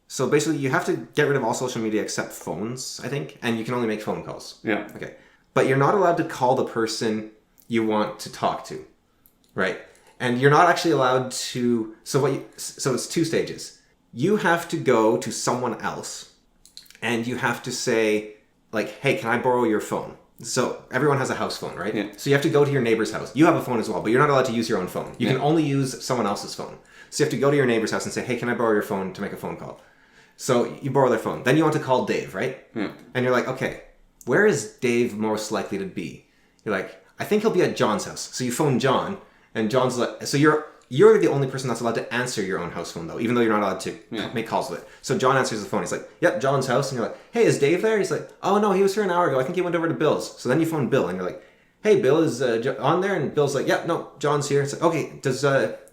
So basically, you have to get rid of all social media except phones, I think, and you can only make phone calls. Yeah. Okay. But you're not allowed to call the person you want to talk to, right? And you're not actually allowed to... So it's 2 stages. You have to go to someone else, and you have to say, hey, can I borrow your phone? So everyone has a house phone, right? Yeah. So you have to go to your neighbor's house. You have a phone as well, but you're not allowed to use your own phone. You can only use someone else's phone. So you have to go to your neighbor's house and say, hey, can I borrow your phone to make a phone call? So you borrow their phone. Then you want to call Dave, right? Yeah. And you're like, okay, where is Dave most likely to be? You're like, I think he'll be at John's house. So you phone John, and John's like, so you're the only person that's allowed to answer your own house phone, though, even though you're not allowed to make calls with it. So John answers the phone. He's like, yep, John's house. And you're like, hey, is Dave there? He's like, oh, no, he was here an hour ago. I think he went over to Bill's. So then you phone Bill, and you're like, hey, Bill, is on there? And Bill's like, yep, no, John's here. It's like, okay,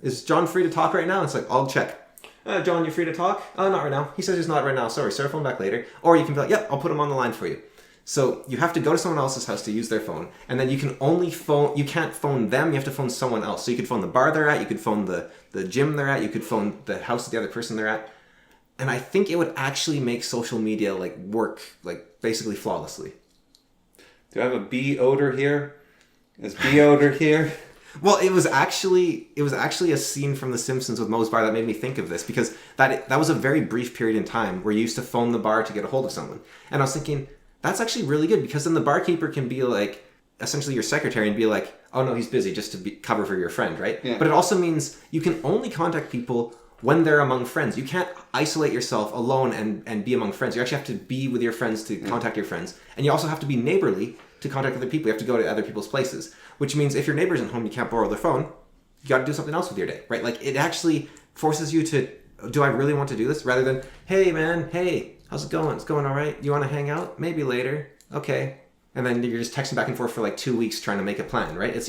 is John free to talk right now? It's like, I'll check. John, you free to talk? Oh, not right now. He says he's not right now. Sorry, sir, phone back later. Or you can be like, yep, I'll put him on the line for you. So you have to go to someone else's house to use their phone, and then you can't phone them, you have to phone someone else. So you could phone the bar they're at, you could phone the gym they're at, you could phone the house of the other person they're at. And I think it would actually make social media work basically flawlessly. Do I have a bee odor here? Is bee odor here? Well, it was actually a scene from The Simpsons with Moe's Bar that made me think of this, because that was a very brief period in time where you used to phone the bar to get a hold of someone. And I was thinking, that's actually really good, because then the barkeeper can be essentially your secretary and be like, oh no, he's busy, just to cover for your friend, right? Yeah. But it also means you can only contact people when they're among friends. You can't isolate yourself alone and be among friends. You actually have to be with your friends to contact your friends. And you also have to be neighborly to contact other people. You have to go to other people's places. Which means if your neighbor's at home, you can't borrow their phone, you got to do something else with your day, right? It actually forces you to, do I really want to do this? Rather than, hey man, hey, how's it going? It's going all right. You want to hang out? Maybe later. Okay. And then you're just texting back and forth for 2 weeks trying to make a plan, right? It's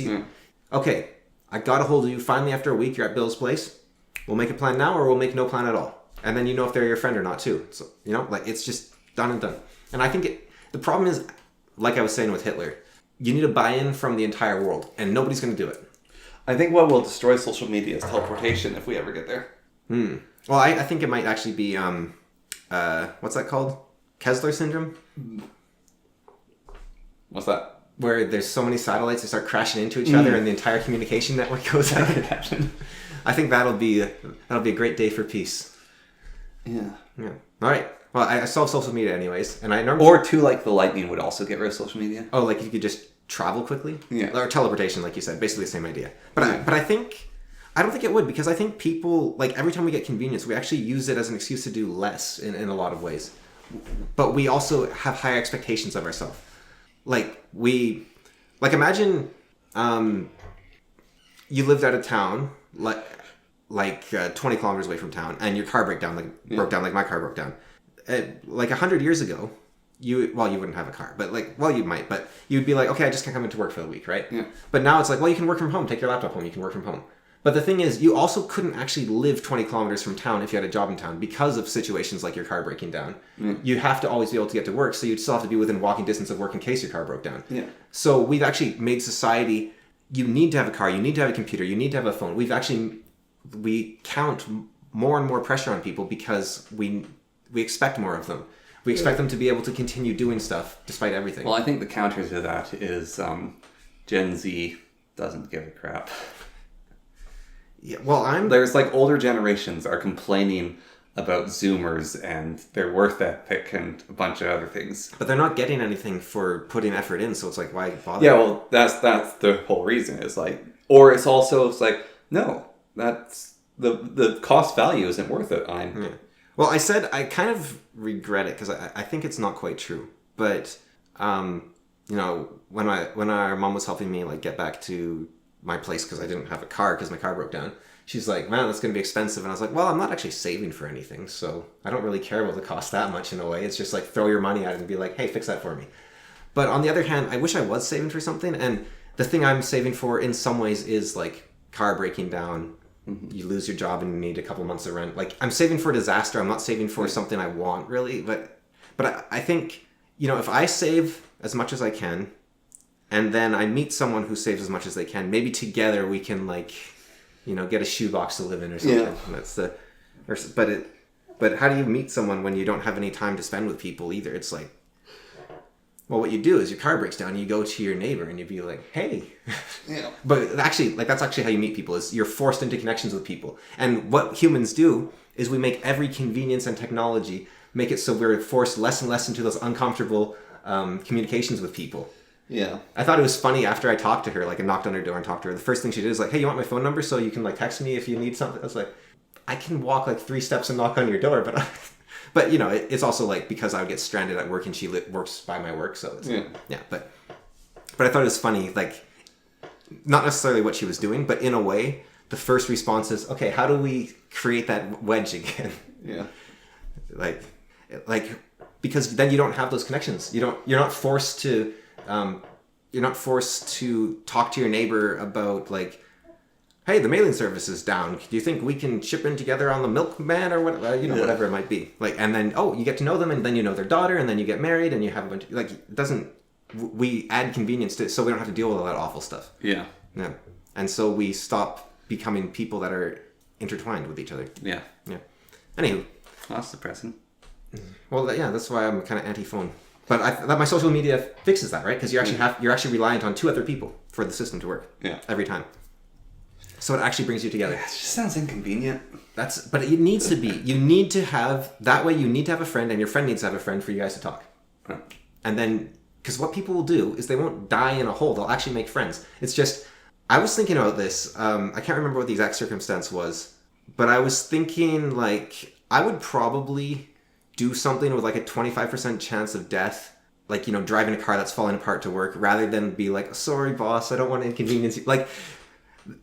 okay, I got a hold of you. Finally, after a week, you're at Bill's place. We'll make a plan now, or we'll make no plan at all. And then you know if they're your friend or not too. So, it's just done and done. And I think the problem is, like I was saying with Hitler, you need a buy-in from the entire world, and nobody's going to do it. I think what will destroy social media is teleportation if we ever get there. Well, I think it might actually be, what's that called? Kessler syndrome? What's that? Where there's so many satellites, they start crashing into each other, and the entire communication network goes out. I think that'll be a great day for peace. Yeah. All right. Well, I solved social media anyways, and I normally... Or too, the lightning would also get rid of social media. Oh, if you could just travel quickly? Yeah. Or teleportation, like you said. Basically the same idea. But I don't think it would, because I think people, every time we get convenience, we actually use it as an excuse to do less in a lot of ways. But we also have high expectations of ourselves. Imagine you lived out of town, 20 kilometers away from town, and your car broke down like my car broke down. 100 years ago, you wouldn't have a car, but you might, but you'd be like, okay, I just can't come into work for the week, right? Yeah. But now it's you can work from home, take your laptop home, you can work from home. But the thing is, you also couldn't actually live 20 kilometers from town if you had a job in town because of situations like your car breaking down. You have to always be able to get to work, so you'd still have to be within walking distance of work in case your car broke down. Yeah. So we've actually made society, you need to have a car, you need to have a computer, you need to have a phone. We count more and more pressure on people because we expect more of them. We expect them to be able to continue doing stuff despite everything. Well, I think the counter to that is Gen Z doesn't give a crap. Yeah, well, There's like older generations are complaining about Zoomers and their work ethic and a bunch of other things. But they're not getting anything for putting effort in, so it's like, why bother? Yeah, well, that's the whole reason. Is like, or it's like, no, that's the cost value isn't worth it. Yeah. Well, I said I kind of regret it because I think it's not quite true. But you know, when our mom was helping me like get back to my place because I didn't have a car because my car broke down, she's like, man, that's going to be expensive. And I was like, well, I'm not actually saving for anything, so I don't really care about the cost that much in a way. It's just like throw your money at it and be like, hey, fix that for me. But on the other hand, I wish I was saving for something. And the thing I'm saving for in some ways is like car breaking down. You lose your job and you need a couple months of rent. Like, I'm saving for disaster. I'm not saving for something I want, really. But I think, you know, if I save as much as I can, and then I meet someone who saves as much as they can, maybe together we can, like, you know, get a shoebox to live in or something. Yeah. That's the... But how do you meet someone when you don't have any time to spend with people either? It's like, well, what you do is your car breaks down, and you go to your neighbor and you be like, hey. Yeah. But actually, like, that's actually how you meet people, is you're forced into connections with people. And what humans do is we make every convenience and technology make it so we're forced less and less into those uncomfortable communications with people. Yeah. I thought it was funny after I talked to her, like I knocked on her door and talked to her. The first thing she did is like, hey, you want my phone number so you can like text me if you need something? I was like, I can walk like 3 steps and knock on your door, but but you know, it's also like because I would get stranded at work and she works by my work, so it's, yeah. But I thought it was funny, like not necessarily what she was doing, but in a way, the first response is, okay, how do we create that wedge again? Yeah. like because then you don't have those connections. You're not forced to talk to your neighbor about like, hey, the mailing service is down. Do you think we can ship in together on the milkman or what? Whatever it might be. Like, and then you get to know them, and then you know their daughter, and then you get married, and you have a bunch. Like, it doesn't. We add convenience to it, so we don't have to deal with all that awful stuff. Yeah. Yeah. And so we stop becoming people that are intertwined with each other. Yeah. Yeah. Anywho. That's depressing. Well, yeah, that's why I'm kind of anti-phone. But my social media fixes that, right? Because you're actually reliant on 2 other people for the system to work. Yeah. Every time. So it actually brings you together. Yeah, it just sounds inconvenient. But it needs to be. You need to have that way. You need to have a friend, and your friend needs to have a friend for you guys to talk. Huh. And then, because what people will do is they won't die in a hole. They'll actually make friends. It's just, I was thinking about this. I can't remember what the exact circumstance was, but I was thinking like I would probably do something with like a 25% chance of death, like, you know, driving a car that's falling apart to work, rather than be like, sorry, boss, I don't want to inconvenience you. Like,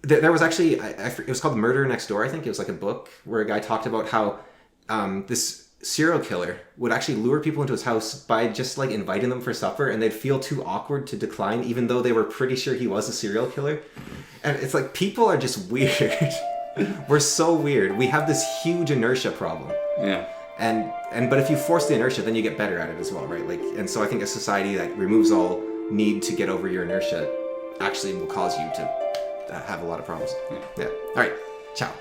there was actually, it was called Murder Next Door, I think. It was like a book where a guy talked about how this serial killer would actually lure people into his house by just like inviting them for supper, and they'd feel too awkward to decline, even though they were pretty sure he was a serial killer. And it's like, people are just weird. We're so weird. We have this huge inertia problem. Yeah. But if you force the inertia, then you get better at it as well, right? Like, and so I think a society that removes all need to get over your inertia actually will cause you to have a lot of problems. Yeah. All right. Ciao.